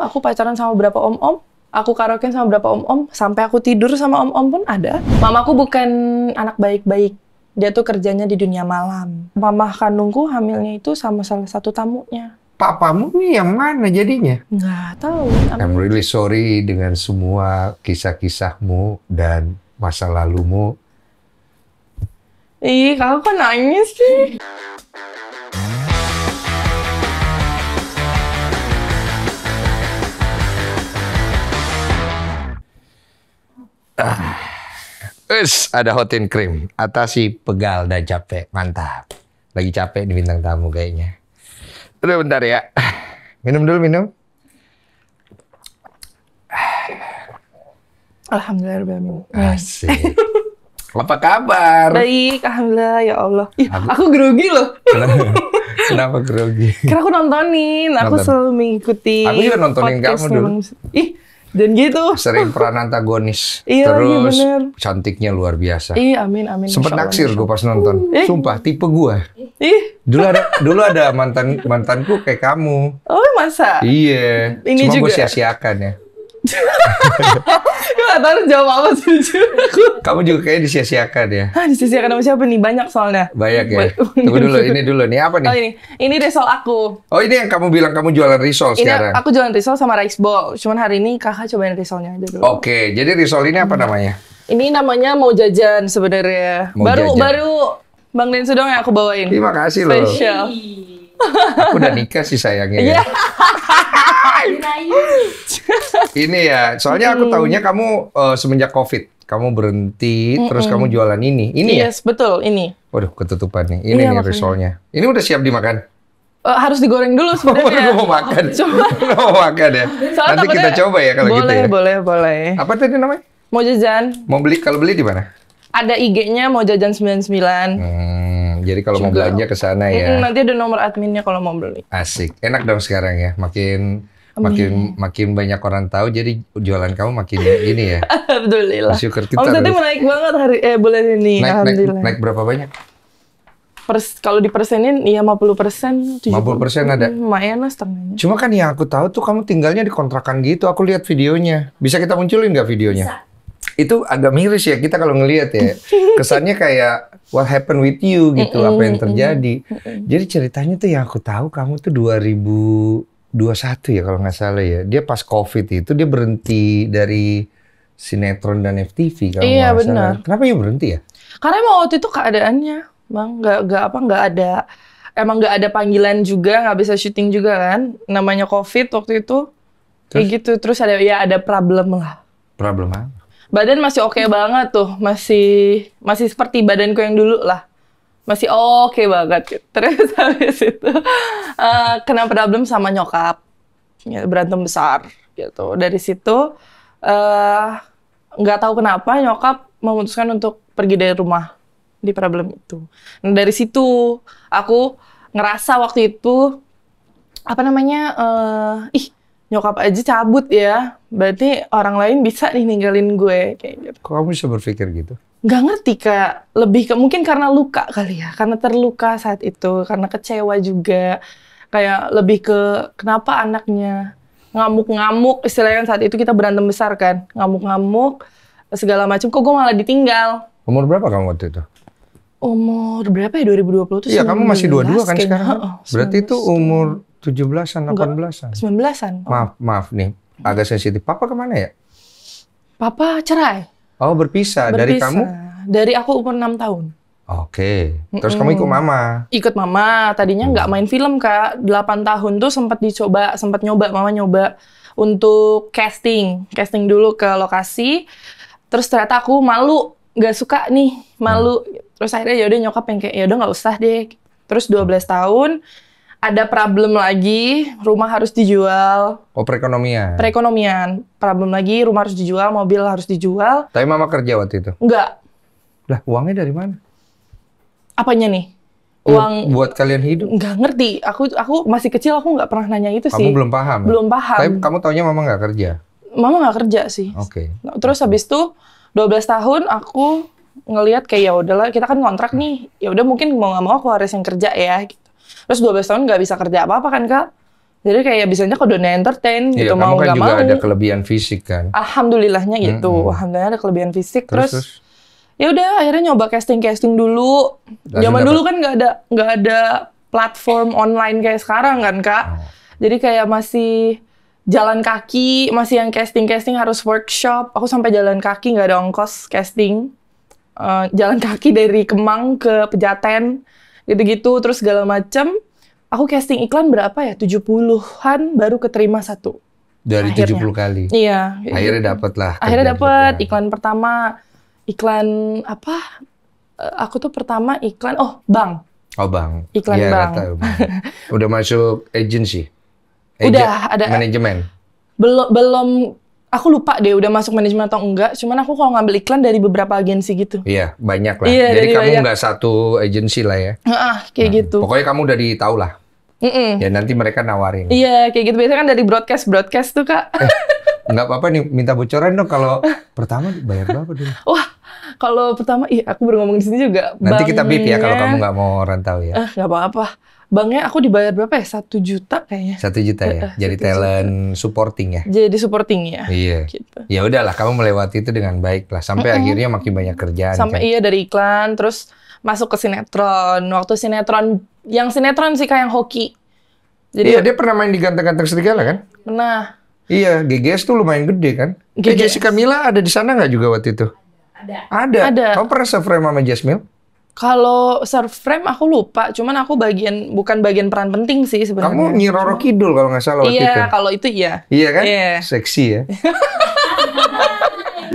aku pacaran sama beberapa om-om, aku karaokean sama beberapa om-om, sampai aku tidur sama om-om pun ada. Mamaku bukan anak baik-baik. Dia tuh kerjanya di dunia malam. Mama kandungku hamilnya itu sama salah satu tamunya. Papamu nih yang mana jadinya? Nggak tahu. I'm really sorry dengan semua kisah-kisahmu dan masa lalumu. Ih, kakak kok nangis sih? Ada hot and cream. Atasi pegal dan capek. Mantap. Lagi capek di bintang tamu kayaknya. Udah bentar ya. Minum dulu, minum. Alhamdulillah. Asik. Apa kabar? Baik, alhamdulillah ya Allah. Ih, aku grogi loh. Kenapa grogi? Karena aku nontonin, aku selalu mengikuti. Aku juga nontonin kamu dulu. Ih, dan gitu. Sering peran antagonis. Iya, terus iya bener. cantiknya luar biasa. Iya, amin, amin. Sempet naksir gue pas nonton. Sumpah, tipe gue. Ih. Dulu ada mantanku kayak kamu. Oh, masa? Iya. Ini cuma juga. gue sia-siakan ya. Gue gak tahu jawab apa sih. Kamu juga kayaknya disia-siakan ya. Disisiakan sama siapa nih? Banyak soalnya. Banyak ya. Tunggu dulu, ini dulu. Nih apa nih? Oh ini risol aku. Oh ini yang kamu bilang kamu jualan risol Ini sekarang? aku jualan risol sama rice ball. Cuman hari ini kakak cobain risolnya aja dulu. Oke, jadi risol ini apa namanya? Ini namanya mau jajan sebenarnya. Mau jajan. Baru Bang Densu dong yang aku bawain. Terima kasih loh. Spesial. Aku udah nikah sih sayangnya. Iya. Ini ya, soalnya aku taunya kamu semenjak COVID, kamu berhenti, terus kamu jualan ini. Ini ya? Yes, betul, ini. Waduh, ketutupan nih. Ini Iya, nih makanya. risolnya. Ini udah siap dimakan? Harus digoreng dulu Oh, sebenarnya. mau makan. Coba. Mau makan ya? Soalnya Nanti kita takutnya- coba ya kalau gitu ya. Boleh. Apa tadi namanya? Mau jajan, Mau beli, kalau beli di mana? ada IG-nya mau jajan 99. Jadi kalau mau Juga. belanja ke sana ya. Nanti ada nomor adminnya kalau mau beli. Asik. Enak dong sekarang ya. Makin banyak orang tahu, jadi jualan kamu makin ini ya. Alhamdulillah. Bersyukur kita Omsetnya harus- menaik banget bulan ini. Alhamdulillah. Naik berapa banyak? Kalau dipersenin, iya 50%. 50% ada? Lumayan lah setengahnya. Cuma kan yang aku tahu tuh kamu tinggalnya di kontrakan gitu. Aku lihat videonya. Bisa kita munculin nggak videonya? Bisa. Itu agak miris ya kita kalau ngelihat ya. Kesannya kayak what happened with you gitu. Apa yang terjadi. Jadi ceritanya tuh yang aku tahu kamu tuh 2021 ya kalau nggak salah ya. Dia pas COVID itu dia berhenti dari sinetron dan FTV kalau Iya, nggak salah. benar. Kenapa ya berhenti ya? Karena emang waktu itu keadaannya, Bang, emang nggak ada panggilan juga, nggak bisa syuting juga kan. Namanya COVID waktu itu. Kayak gitu, terus ada problem lah. Problem apa? Badan masih oke banget tuh, masih seperti badanku yang dulu lah. Masih oke banget gitu. Terus habis itu kena problem sama nyokap. Ya, berantem besar gitu. Dari situ nggak tahu kenapa nyokap memutuskan untuk pergi dari rumah di problem itu. Nah, dari situ aku ngerasa waktu itu nyokap aja cabut ya. Berarti orang lain bisa nih ninggalin gue kayak gitu. Kok kamu bisa berpikir gitu? Nggak ngerti Kak, lebih ke mungkin karena luka kali ya, karena terluka saat itu, karena kecewa juga, kayak lebih ke kenapa anaknya ngamuk-ngamuk, istilahnya saat itu kita berantem besar kan, ngamuk-ngamuk segala macam, kok gue malah ditinggal. Umur berapa kamu waktu itu? Umur berapa ya 2020 tuh? Iya, kamu masih 22 kan kayaknya. sekarang? Berarti itu umur 17-an, 18-an? 19-an. Maaf nih, agak sensitif. Papa kemana ya? Papa cerai. Oh, berpisah. Dari kamu? Dari aku umur 6 tahun. Oke. Terus kamu ikut mama? Ikut mama. Tadinya nggak main film, Kak. 8 tahun tuh sempat nyoba. Mama nyoba untuk casting. Casting dulu ke lokasi. Terus ternyata aku malu. Nggak suka nih, malu. Terus akhirnya yaudah nyokap yang kayak, yaudah nggak usah deh. Terus 12 tahun, ada problem lagi, rumah harus dijual. Oh, perekonomian. Perekonomian. Problem lagi, rumah harus dijual, mobil harus dijual. Tapi mama kerja waktu itu? Enggak. Lah, uangnya dari mana? Apanya nih? Uang buat kalian hidup? nggak ngerti. Aku masih kecil, aku nggak pernah nanya itu sih. Kamu belum paham? Belum paham. Tapi kamu taunya mama nggak kerja? Mama nggak kerja sih. Oke. Nah, terus habis itu 12 tahun aku ngelihat kayak ya udahlah, kita kan kontrak nih. Ya udah mungkin mau nggak mau aku harus yang kerja ya gitu. Terus 12 tahun nggak bisa kerja apa-apa kan, Kak? Jadi kayak biasanya ke dunia entertain gitu, Iya, mau kamu kan nggak juga mau. ada kelebihan fisik kan. Alhamdulillahnya gitu. Alhamdulillah ada kelebihan fisik. Terus Ya udah akhirnya nyoba casting dulu. Langsung Zaman dapet? dulu kan nggak ada platform online kayak sekarang kan Kak. Jadi kayak masih jalan kaki, masih yang casting harus workshop. Aku sampai jalan kaki nggak ada ongkos casting. Jalan kaki dari Kemang ke Pejaten gitu-gitu terus segala macam. Aku casting iklan berapa ya? 70-an baru keterima satu. dari Akhirnya. 70 kali. Iya. Akhirnya dapet lah. Akhirnya kerjaan. dapet iklan pertama. Iklan apa? Aku tuh pertama iklan, bank. Oh bang. Iklan Iya, bank. tahu, Bang. Udah masuk agency? Udah, ada. Manajemen? Belum, aku lupa deh udah masuk manajemen atau enggak. Cuman aku kalau ngambil iklan dari beberapa agensi gitu. Iya, banyak lah. Iya, Jadi dari kamu banyak. nggak satu agensi lah ya? Kayak gitu. Pokoknya kamu udah ditahu lah. Mm-mm. Ya nanti mereka nawarin. Iya, kayak gitu. Biasanya kan dari broadcast tuh, Kak. Nggak apa-apa nih, minta bocoran dong kalau pertama bayar berapa dulu? Wah, kalau pertama, aku baru ngomong di sini juga. Nanti kita bip ya kalau Banknya- kamu nggak mau orang tahu ya. nggak apa-apa. Banknya aku dibayar berapa ya? 1 juta kayaknya. 1 juta ya. Jadi 1 juta. talent supporting ya. Jadi supporting ya. Iya. Gitu. Ya udahlah, kamu melewati itu dengan baik lah. Sampai akhirnya makin banyak kerjaan. Sampai kan? dari iklan, terus masuk ke sinetron. Waktu sinetron sih kayak yang hoki. Jadi Iya, dia pernah main di Ganteng-Ganteng Serigala kan? pernah. Iya, GGS tuh lumayan gede kan? GGS. Jessica Mila ada di sana nggak juga waktu itu? Ada. Ada. Kamu pernah se-frame sama Jasmine? Kalau surframe aku lupa, cuman aku bukan bagian peran penting sih sebenarnya. Kamu Nyi Roro Kidul kalau nggak salah waktu itu. Iya, kalau itu iya. Iya kan? Iya. Seksi ya.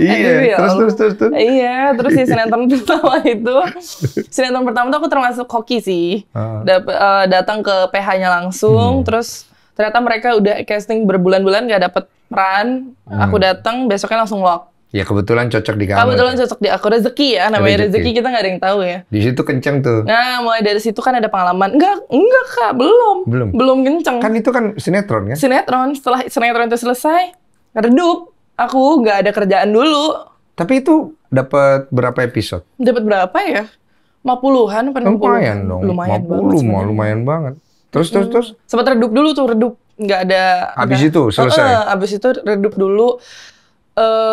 Aduh, iya, ya Allah. terus. Iya, terus si sinetron pertama itu. Sinetron pertama tuh aku termasuk hoki sih. Datang ke PH-nya langsung, terus ternyata mereka udah casting berbulan-bulan nggak dapet peran. Aku datang, besoknya langsung lock. Ya kebetulan cocok di kamu. Kebetulan cocok di aku, rezeki ya, namanya Rezeki. rezeki kita nggak ada yang tahu ya. Di situ kenceng tuh. Nah, mulai dari situ kan ada pengalaman. Enggak Kak, belum. Belum kenceng. Kan itu kan sinetron kan? Sinetron, setelah sinetron itu selesai, redup. Aku nggak ada kerjaan dulu. Tapi itu dapat berapa episode? Dapat berapa ya? 50-an apa 60-an? Lumayan dong. Lumayan 50 banget mah sebenarnya. lumayan banget. Terus. Sempat redup dulu tuh, nggak ada. Habis itu selesai? Habis itu redup dulu.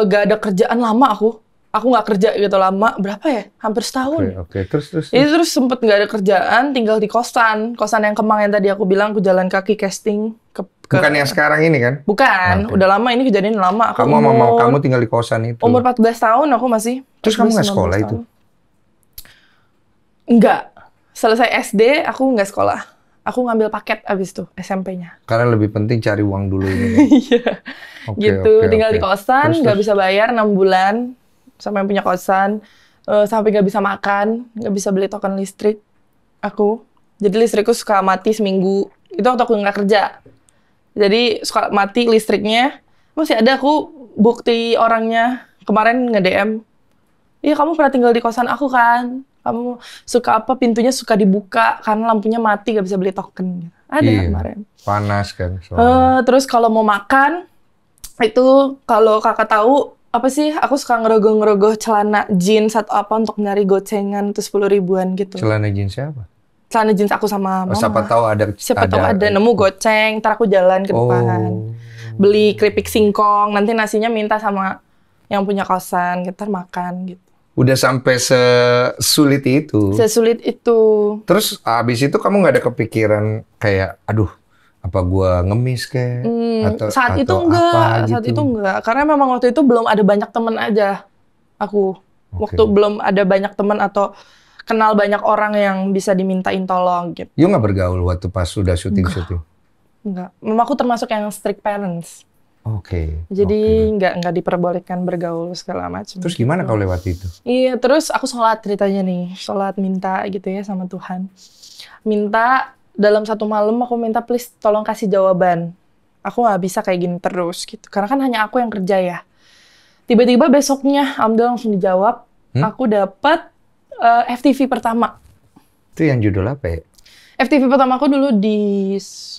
Nggak ada kerjaan lama aku. Aku nggak kerja gitu lama. Berapa ya? Hampir setahun. Oke. Terus. Itu terus sempet nggak ada kerjaan, tinggal di kosan yang Kemang yang tadi aku bilang, aku jalan kaki casting ke Bukan yang sekarang ini kan? Bukan, udah lama ini kejadian lama. Aku Kamu sama mama kamu tinggal di kosan itu. umur 14 tahun aku masih. Terus kamu nggak 14, sekolah 19 itu? tahun. Enggak. Selesai SD aku nggak sekolah. Aku ngambil paket abis tuh SMP-nya. Karena lebih penting cari uang dulu ini. Iya. Oke, Gitu, oke, tinggal oke. di kosan, Terus, nggak bisa bayar 6 bulan. Sama yang punya kosan. Sampai nggak bisa makan, nggak bisa beli token listrik. Aku. Jadi listrikku suka mati seminggu. Itu waktu aku nggak kerja. Jadi suka mati listriknya. Masih ada aku bukti orangnya. Kemarin nge-DM. Iya, kamu pernah tinggal di kosan aku kan? Kamu suka apa? Pintunya suka dibuka karena lampunya mati, nggak bisa beli token. Ada Iya. kemarin. Panas kan soalnya. Terus kalau mau makan, itu kalau kakak tahu, apa sih, aku suka ngerogoh-ngerogoh celana jeans atau apa untuk nyari gocengan tuh 10 ribuan gitu. Celana jeans siapa? Celana jeans aku sama mama. Siapa tahu ada. Siapa tahu ada nemu goceng, ntar aku jalan ke depan. Oh. Beli keripik singkong, nanti nasinya minta sama yang punya kosan, kita makan gitu. Udah sampai sesulit itu. Sesulit itu. Terus abis itu kamu nggak ada kepikiran kayak, aduh, apa gua ngemis kayak? Saat itu enggak. Karena memang waktu itu belum ada banyak temen aja. Aku. Waktu belum ada banyak temen atau kenal banyak orang yang bisa dimintain tolong gitu. You nggak bergaul waktu pas sudah syuting-syuting? Enggak. Memang aku termasuk yang strict parents. Oke. Jadi nggak diperbolehkan bergaul segala macam. Terus gimana kau lewat itu? Iya, terus aku sholat ceritanya nih. Sholat minta gitu ya sama Tuhan. Minta dalam satu malam aku minta please tolong kasih jawaban. Aku nggak bisa kayak gini terus gitu. Karena kan hanya aku yang kerja ya. Tiba-tiba besoknya alhamdulillah langsung dijawab. Aku dapat FTV pertama. Itu yang judul apa ya? FTV pertama aku dulu di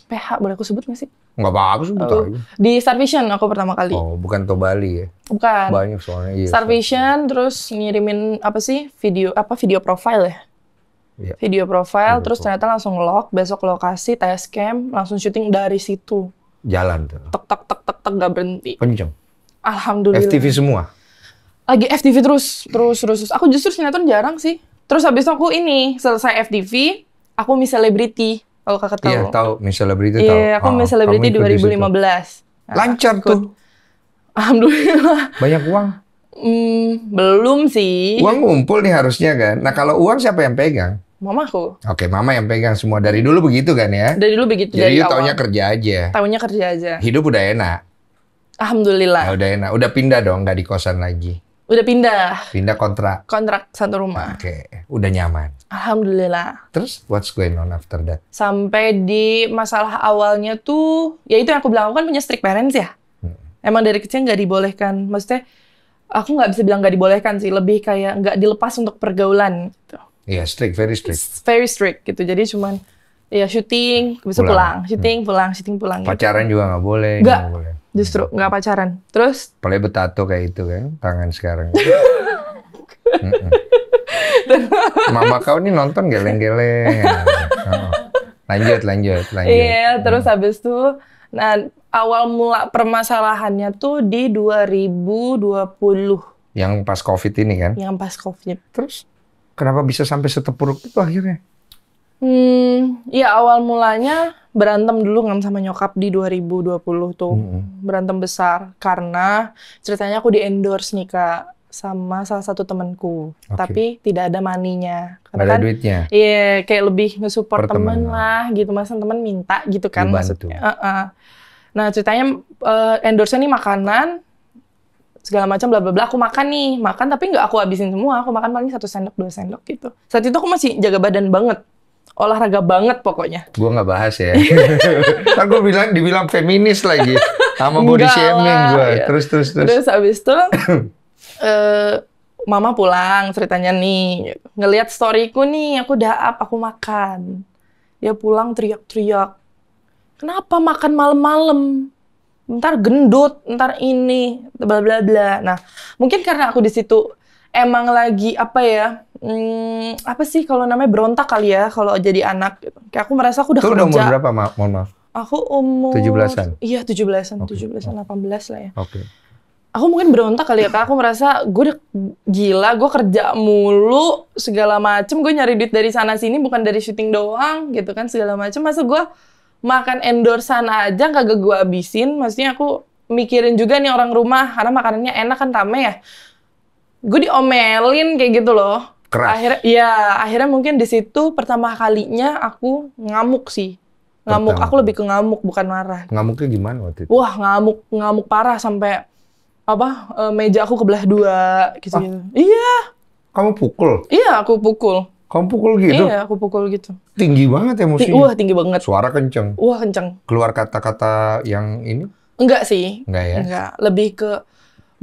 PH, boleh aku sebut nggak sih? Nggak apa-apa sebut aja. Di Star Vision aku pertama kali. Oh, bukan Tobali ya? Bukan. Banyak soalnya. Iya, Star Vision terus ngirimin apa sih? Video profile ya? Iya. Video profile, terus ternyata langsung lock, besok lokasi, test cam, langsung syuting dari situ. Jalan tuh. Tek tek tek tek tek gak berhenti. Kenceng. Alhamdulillah. FTV semua? Lagi FTV terus. Aku justru sinetron jarang sih. Terus habis itu aku ini, selesai FTV, aku Miss Celebrity. Kalau kakak tahu. Iya, tahu. Miss Celebrity tahu. Iya, aku Miss Celebrity 2015. Nah, lancar tuh. Alhamdulillah. Banyak uang? Belum sih. Uang ngumpul nih harusnya kan. Nah kalau uang siapa yang pegang? Mamaku. Oke, mama yang pegang semua. Dari dulu begitu kan ya? Dari dulu begitu, Jadi dari awal. taunya kerja aja. Taunya kerja aja. Hidup udah enak. Alhamdulillah. Ya, udah enak. Udah pindah dong, nggak di kosan lagi. Udah pindah. Pindah kontrak. Kontrak satu rumah. Oke, udah nyaman. Alhamdulillah. Terus what's going on after that? Sampai di masalah awalnya tuh, ya itu yang aku bilang, aku kan punya strict parents ya. Emang dari kecil nggak dibolehkan. Maksudnya, aku nggak bisa bilang nggak dibolehkan sih. Lebih kayak nggak dilepas untuk pergaulan gitu. Iya, strict, very strict. Very strict gitu. Jadi cuman ya syuting, bisa pulang. Syuting, pulang, syuting, pulang. Pacaran gitu. juga nggak boleh. Nggak, boleh. justru nggak pacaran. Terus? Apalagi betato kayak itu kan, tangan sekarang. Mama kau nih nonton geleng-geleng. Lanjut. Iya, terus habis itu, nah awal mula permasalahannya tuh di 2020. Yang pas COVID ini kan? Yang pas COVID. Terus? Kenapa bisa sampai setepuruk itu akhirnya? Ya awal mulanya berantem dulu kan sama nyokap di 2020 tuh. Berantem besar. Karena ceritanya aku di-endorse nih Kak. Sama salah satu temanku. Tapi tidak ada money-nya. Nggak ada duitnya? Iya, kayak lebih nge-support temen lah gitu. Masa temen minta gitu kan maksudnya. Nah ceritanya endorse-nya nih makanan. Segala macam bla bla bla, aku makan tapi nggak aku habisin semua, aku makan paling 1 sendok 2 sendok gitu. Saat itu aku masih jaga badan banget, olahraga banget pokoknya. Gua nggak bahas ya. Kan gua dibilang feminis lagi, sama body shaming gua. Ya. Terus abis itu mama pulang ceritanya nih, ngelihat storyku nih, aku udah up, aku makan. Dia pulang teriak-teriak, kenapa makan malam-malam? Ntar gendut, ntar ini, bla bla bla. Nah, mungkin karena aku di situ emang lagi apa ya? Apa sih kalau namanya berontak kali ya kalau jadi anak gitu. Kayak aku merasa aku udah kerja. Udah umur berapa, mohon maaf? Aku umur 17-an. Iya, 17-an, 18 lah ya. Oke. Aku mungkin berontak kali ya, Kak. Aku merasa gue udah gila, gue kerja mulu, segala macem. Gue nyari duit dari sana-sini, bukan dari syuting doang, gitu kan, segala macem. Masa gue makan endorsan aja kagak gue habisin, maksudnya aku mikirin juga nih orang rumah, karena makanannya enak kan, rame ya. Gue diomelin kayak gitu loh. Keras. Akhirnya mungkin di situ pertama kalinya aku ngamuk sih. Aku lebih ke ngamuk, bukan marah. Ngamuknya gimana waktu itu? Wah, ngamuk parah sampai meja aku kebelah 2 gitu. Iya. Kamu pukul? Iya, aku pukul. Kamu pukul gitu? Iya, aku pukul gitu. Tinggi banget emosinya? Wah, tinggi banget. Suara kenceng? Wah, kenceng. Keluar kata-kata yang ini? Enggak sih. Enggak ya? Enggak. Lebih ke,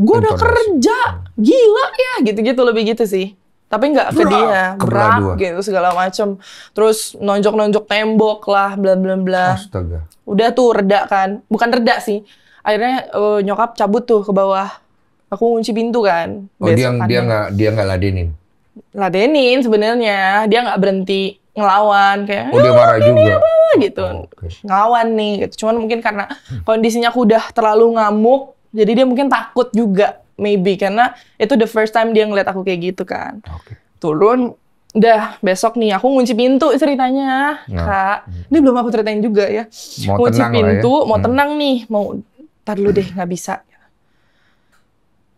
gue udah kerja, gila ya, gitu-gitu, lebih gitu sih. Tapi enggak ke dia, berak gitu, segala macem. Terus nonjok-nonjok tembok lah, bla bla bla. Astaga. Udah tuh reda kan. Bukan reda sih. Akhirnya nyokap cabut tuh ke bawah. Aku kunci pintu kan. Oh, dia nggak ladenin? Ladenin sebenarnya, dia nggak berhenti ngelawan kayak. Oh, dia marah juga gitu. Ngelawan nih gitu. Cuman mungkin karena kondisinya aku udah terlalu ngamuk, jadi dia mungkin takut juga maybe karena itu the first time dia ngeliat aku kayak gitu kan. Turun, udah besok nih aku ngunci pintu ceritanya. Kak, ini belum aku ceritain juga ya. Ngunci pintu, mau tenang nih, mau tar dulu deh, nggak bisa.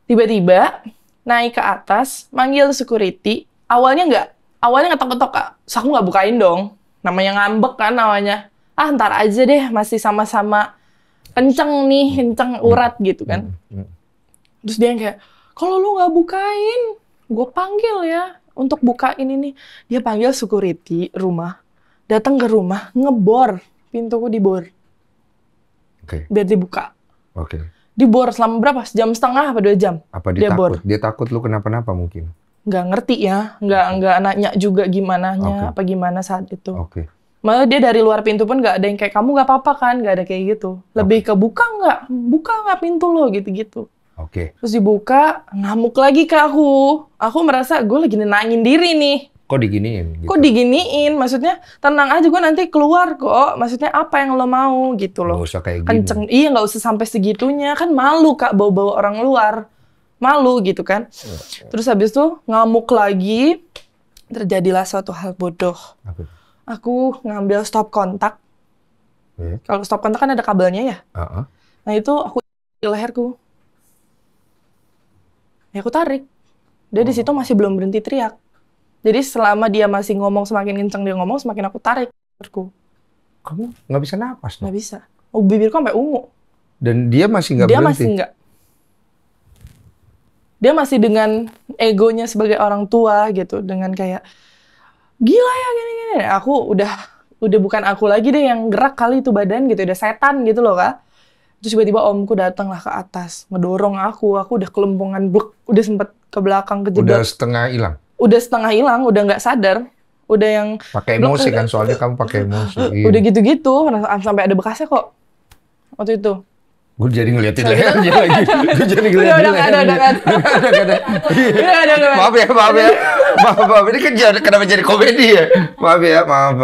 Tiba-tiba naik ke atas, manggil security. Awalnya ngetok-ngetok, Kak. So, aku nggak bukain dong. Namanya ngambek kan namanya. Ntar aja deh, masih sama-sama kenceng urat gitu kan. Terus dia kayak, kalau lu nggak bukain, gue panggil ya untuk bukain ini. Dia panggil security rumah, datang ke rumah, ngebor. Pintuku dibor. Biar dibuka. Dibor selama berapa? Sejam setengah apa 2 jam? Apa dia takut? Dia takut lu kenapa-napa mungkin? Nggak ngerti ya. Nggak nanya juga gimananya, apa gimana saat itu. Malah dia dari luar pintu pun nggak ada yang kayak, kamu nggak apa-apa kan? Nggak ada kayak gitu. Lebih ke buka nggak pintu lo gitu-gitu. Terus dibuka, ngamuk lagi ke aku. Aku merasa gue lagi nenangin diri nih. Kok diginiin? Gitu. Kok diginiin? Maksudnya tenang aja, gue nanti keluar kok. Maksudnya apa yang lo mau gitu loh. Nggak usah kayak gini. Kenceng. Iya, nggak usah sampai segitunya. Kan malu Kak bawa-bawa orang luar. Malu gitu kan. Terus habis itu ngamuk lagi. Terjadilah suatu hal bodoh. Aku ngambil stop kontak. Kalau stop kontak kan ada kabelnya ya. Nah itu aku di leherku. Ya aku tarik. Dia di situ masih belum berhenti teriak. Jadi selama dia masih ngomong, semakin kenceng dia ngomong, semakin aku tarik leherku. Kamu nggak bisa napas? Nggak bisa. Oh, bibirku sampai ungu. Dan dia masih nggak berhenti? Dia masih nggak. Dia masih dengan egonya sebagai orang tua gitu. Dengan kayak, gila ya gini-gini. Aku udah bukan aku lagi deh yang gerak kali itu badan gitu. Udah setan gitu loh Kak. Terus tiba-tiba omku datanglah ke atas. Ngedorong aku udah kelempungan, udah sempet ke belakang kejebak. Udah setengah hilang? Udah setengah hilang, udah nggak sadar. Udah yang... Pakai emosi kan, soalnya kamu pakai emosi. Udah gitu-gitu, sampai ada bekasnya kok. Waktu itu. Gue jadi ngeliatin lehernya lagi. Gue jadi ngeliatin lehernya. Udah ada. Maaf ya. Maaf. Ini kan kenapa jadi komedi ya? Maaf ya, maaf.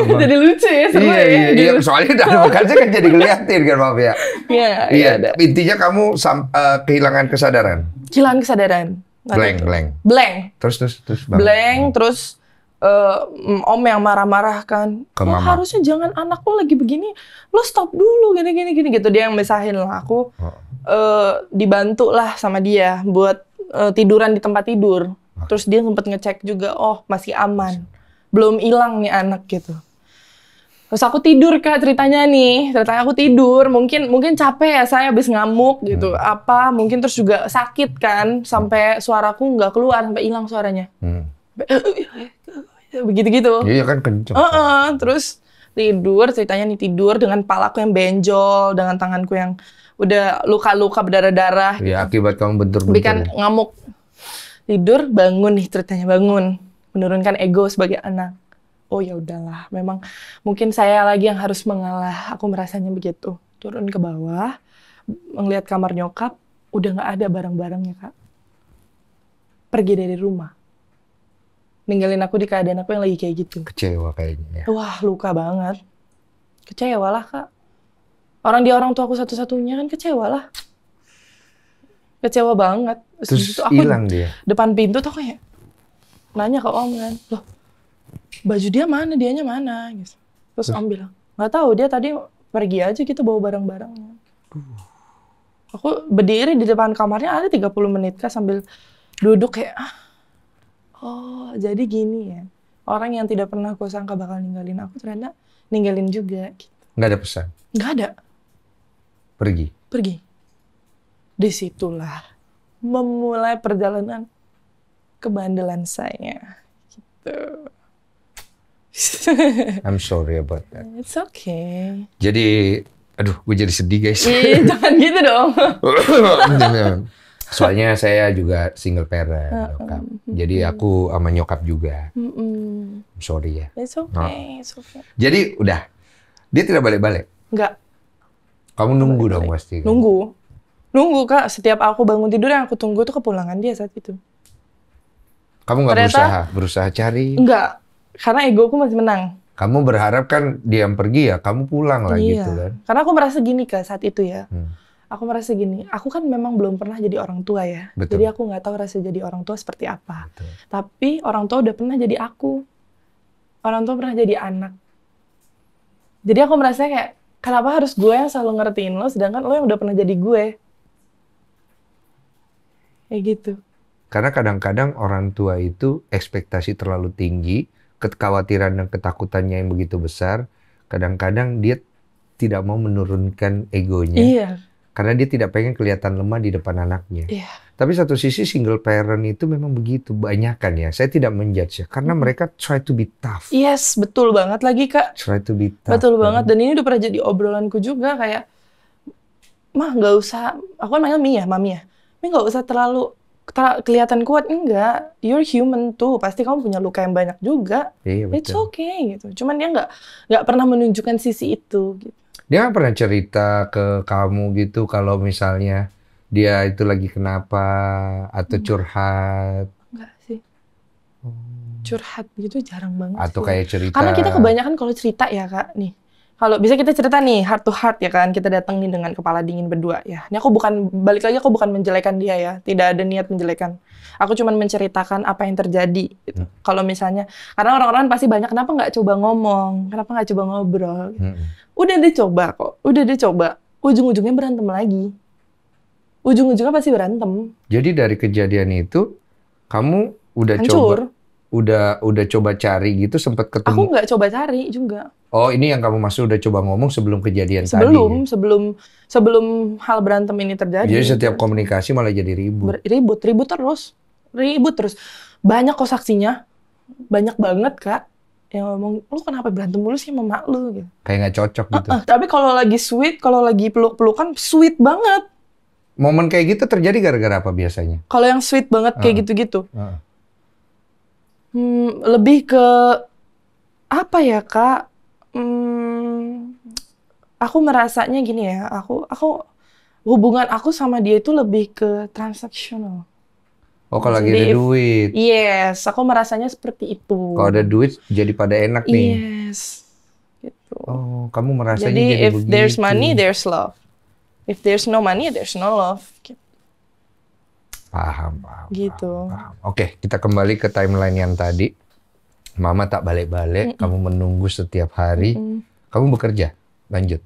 Jadi lucu ya, seru ya. Iya. Soalnya ada bekasnya kan jadi ngeliatin kan, maaf ya. Iya. Intinya kamu kehilangan kesadaran? Kehilangan kesadaran. Blank. Terus. Blank, terus om yang marah-marah kan. Lo harusnya jangan, anak lo lagi begini, lo stop dulu gini gitu. Dia yang misahin lah aku. Dibantu lah sama dia buat tiduran di tempat tidur. Terus dia sempet ngecek juga, oh masih aman, belum hilang nih anak gitu. Terus aku tidur Kak, ceritanya aku tidur, mungkin capek ya saya habis ngamuk gitu, mungkin terus juga sakit kan, sampai suaraku nggak keluar, sampai hilang suaranya. Begitu-gitu. Iya kan kenceng. Terus ceritanya tidur dengan palaku yang benjol, dengan tanganku yang udah luka-luka berdarah-darah. Iya, akibat kamu bentur-bentur. Bikin ngamuk. Tidur, bangun ceritanya, menurunkan ego sebagai anak. Oh ya udahlah, memang mungkin saya lagi yang harus mengalah. Aku merasanya begitu. Turun ke bawah, melihat kamar nyokap, udah nggak ada barang-barangnya Kak. Pergi dari rumah. Ninggalin aku di keadaan aku yang lagi kayak gitu. Kecewa kayaknya ya. Wah, luka banget. Kecewa lah Kak. Dia orang tua aku satu-satunya kan, kecewa lah. Kecewa banget. Terus hilang dia? Depan pintu tuh kayak nanya ke om kan, loh baju dia mana, dianya mana gitu. Terus om bilang, nggak tahu, dia tadi pergi aja gitu bawa barang-barangnya. Aku berdiri di depan kamarnya ada 30 menit Kak, sambil duduk kayak, oh jadi gini ya. Orang yang tidak pernah aku sangka bakal ninggalin aku, ternyata ninggalin juga gitu. Nggak ada pesan? Nggak ada. Pergi. Disitulah memulai perjalanan kebandelan saya. Gitu. I'm sorry about that. It's okay. Jadi, aduh, gue jadi sedih guys. Jangan gitu dong. Soalnya saya juga single parent, nyokap. Jadi aku sama nyokap juga. I'm sorry ya. It's okay. Jadi udah, dia tidak balik-balik? Enggak. Kamu nunggu dong pasti. Kan? Nunggu Kak, setiap aku bangun tidur yang aku tunggu tuh kepulangan dia saat itu. Kamu nggak berusaha cari? Enggak, karena egoku masih menang. Kamu berharap kan dia yang pergi ya, kamu pulang lah gitu kan? Karena aku merasa gini Kak saat itu ya. Aku merasa gini, aku kan memang belum pernah jadi orang tua ya. Betul. Jadi aku nggak tahu rasa jadi orang tua seperti apa. Betul. Tapi orang tua udah pernah jadi aku. Orang tua pernah jadi anak. Jadi aku merasa kayak, kenapa harus gue yang selalu ngertiin lo, sedangkan lo yang udah pernah jadi gue? Kayak gitu. Karena kadang-kadang orang tua itu ekspektasi terlalu tinggi, kekhawatiran dan ketakutannya yang begitu besar, kadang-kadang dia tidak mau menurunkan egonya. Iya. Karena dia tidak pengen kelihatan lemah di depan anaknya. Iya. Tapi satu sisi single parent itu memang begitu, banyakan ya. Saya tidak menjudge ya, karena mereka try to be tough. Yes, betul banget lagi Kak. Try to be tough. Betul banget, dan ini udah pernah jadi obrolanku juga kayak, mah nggak usah, aku kan manggil Mami ya. Mami nggak usah terlalu kelihatan kuat, enggak. You're human tuh, pasti kamu punya luka yang banyak juga. Iya, betul. It's okay gitu. Cuman dia nggak pernah menunjukkan sisi itu. Gitu. Dia nggak pernah cerita ke kamu gitu kalau misalnya dia itu lagi kenapa atau curhat? Enggak sih. curhat gitu jarang banget. Atau sih. kayak cerita. Karena kita kebanyakan kalau cerita ya Kak, nih. Kalau bisa kita cerita nih heart to heart ya kan, kita datang nih dengan kepala dingin berdua ya. Ini aku balik lagi aku bukan menjelekan dia ya, tidak ada niat menjelekan. Aku cuma menceritakan apa yang terjadi. Gitu. Kalau misalnya, karena orang-orang pasti banyak kenapa nggak coba ngomong, kenapa nggak coba ngobrol. Gitu. Udah dicoba kok, udah dicoba. Ujung-ujungnya berantem lagi. Ujung-ujungnya pasti berantem. Jadi dari kejadian itu, kamu udah Hancur. udah coba cari gitu, sempat ketemu. Aku nggak coba cari juga. Oh, ini yang kamu maksud udah coba ngomong sebelum kejadian tadi. Sebelum hal berantem ini terjadi. Jadi setiap komunikasi malah jadi ribut. Ribut terus. Banyak kok saksinya. Banyak banget, Kak. Yang ngomong, lu kenapa berantem mulu sih sama mak lu? Gitu. Kayak nggak cocok gitu. Tapi kalau lagi sweet, kalau lagi peluk-pelukan, sweet banget. Momen kayak gitu terjadi gara-gara apa biasanya? Kalau yang sweet banget kayak gitu-gitu. Lebih ke, apa ya, Kak? Aku merasanya gini ya, hubungan aku sama dia itu lebih ke transaksional. Oh, kalau lagi ada duit. Yes, aku merasanya seperti itu. Kalau ada duit jadi pada enak nih. Yes, gitu. Oh, kamu merasanya jadi jadi if begitu. there's money, there's love. If there's no money, there's no love. Gitu. Paham. Gitu. Paham. Oke, kita kembali ke timeline yang tadi. Mama tak balik-balik, kamu menunggu setiap hari. Kamu bekerja, lanjut.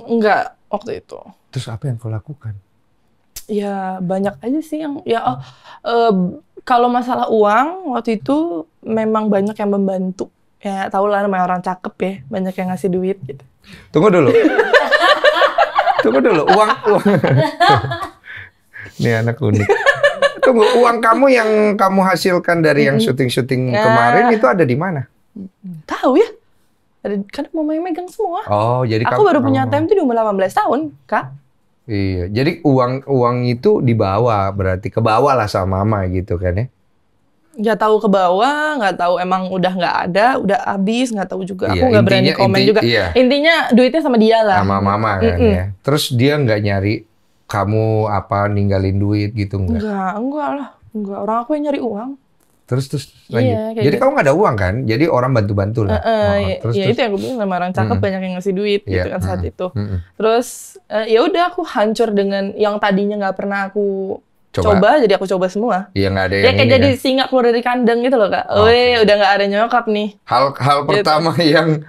Enggak, waktu itu. Terus apa yang kau lakukan? Ya banyak aja sih yang kalau masalah uang waktu itu memang banyak yang membantu. Ya tau lah namanya orang cakep ya, banyak yang ngasih duit gitu. Tunggu dulu. Uang. Ini anak unik. Tunggu, uang kamu yang kamu hasilkan dari yang syuting-syuting kemarin itu ada di mana? Tahu ya. Kan mama yang megang semua. Oh, jadi aku baru punya ATM itu di umur 18 tahun, Kak. Iya, jadi uang itu dibawa, berarti kebawa lah sama mama gitu kan ya? Nggak tahu ke bawah, nggak tahu emang udah nggak ada, udah habis, nggak tahu juga. Iya, aku nggak berani komen juga. Iya. Intinya duitnya sama dia lah. Sama mama kan ya. Terus dia nggak nyari kamu ninggalin duit gitu nggak? Enggak lah. Enggak, orang aku yang nyari uang. Terus lanjut. Iya, jadi gitu. kamu nggak ada uang kan? Jadi orang bantu-bantu lah. Terus itu yang gue bilang sama orang cakep banyak yang ngasih duit gitu kan saat itu. Terus ya udah aku hancur dengan yang tadinya nggak pernah aku coba, jadi aku coba semua. Iya, nggak ada yang ya kayak ini, jadi kan? singa keluar dari kandang gitu loh Kak. Udah nggak ada nyokap nih. Hal pertama yang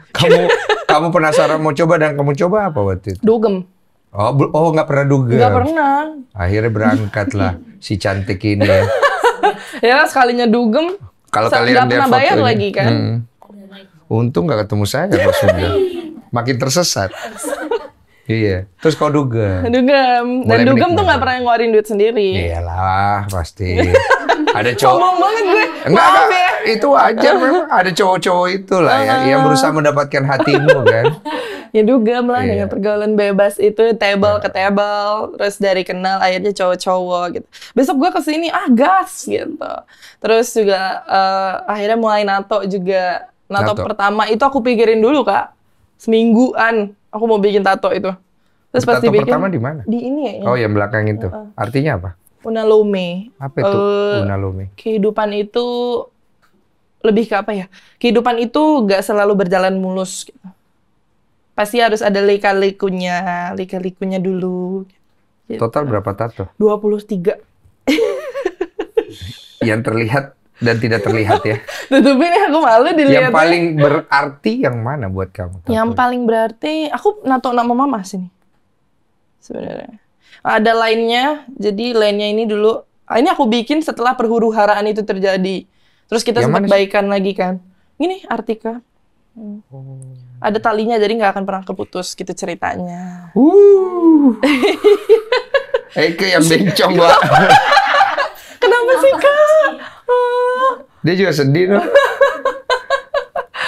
kamu penasaran mau coba dan kamu coba apa waktu itu? Dugem. Oh nggak pernah dugem. Nggak pernah. Akhirnya berangkat lah si cantik ini. Ya sekalinya dugem. Kalau kalian nggak pernah bayar fotonya, lagi kan. Untung nggak ketemu saya pas sudah. Makin tersesat. Iya. Terus kau dugem. Dan dugem tuh nggak pernah ngeluarin duit sendiri. Iyalah pasti. Ada cowok. Ngomong banget gue. Enggak, itu wajar memang. Ada cowok-cowok itulah ya yang berusaha mendapatkan hatimu kan. Ya dugem lah dengan pergaulan bebas itu table ke table, terus dari kenal akhirnya cowok-cowok gitu. Besok gue kesini gas gitu. Terus juga akhirnya mulai nato juga. Nato pertama itu aku pikirin dulu Kak, semingguan aku mau bikin tato itu. Terus pasti bikin. Pertama di mana? Di ini ya. Oh yang belakang itu. Artinya apa? Unalome. Apa itu unalome? Kehidupan itu lebih ke apa ya? Kehidupan itu gak selalu berjalan mulus gitu. Pasti harus ada lika-likunya dulu. Gitu. Total berapa tato? 23. Yang terlihat dan tidak terlihat ya. Tutupin ya, aku malu dilihat. Yang paling berarti yang mana buat kamu? Tato? Yang paling berarti, aku nato nama mama sini. Sebenarnya. Ada lainnya, jadi lainnya ini dulu. Ini aku bikin setelah perhuru-haraan itu terjadi. Terus kita sempat baikan lagi kan. Ini Artika. Ada talinya, jadi nggak akan pernah keputus gitu ceritanya. Eke yang bencong lah. Kenapa sih Kak? Dia juga sedih loh.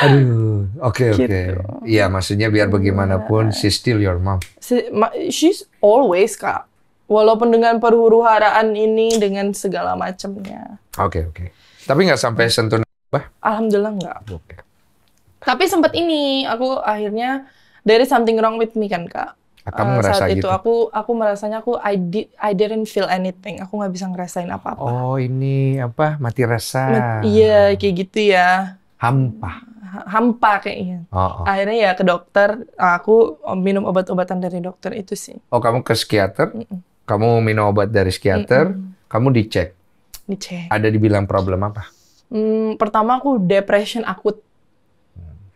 Aduh, oke. Iya, maksudnya biar bagaimanapun, she's still your mom. She's always Kak. Walaupun dengan perhuru-haraan ini, dengan segala macamnya. Oke. Tapi nggak sampai sentuh apa? Alhamdulillah nggak. Oke. Tapi sempat ini, aku akhirnya there is something wrong with me kan Kak. Kamu ngerasa saat gitu? itu aku merasanya I didn't feel anything. Aku nggak bisa ngerasain apa-apa. Oh, ini apa? Mati rasa. Iya, kayak gitu ya. Hampa. Hampa kayaknya. Oh, oh. Akhirnya ya ke dokter, aku minum obat-obatan dari dokter itu sih. Oh, kamu ke psikiater? Kamu minum obat dari psikiater? Kamu dicek? Dicek. Ada dibilang problem apa? Pertama aku depression akut.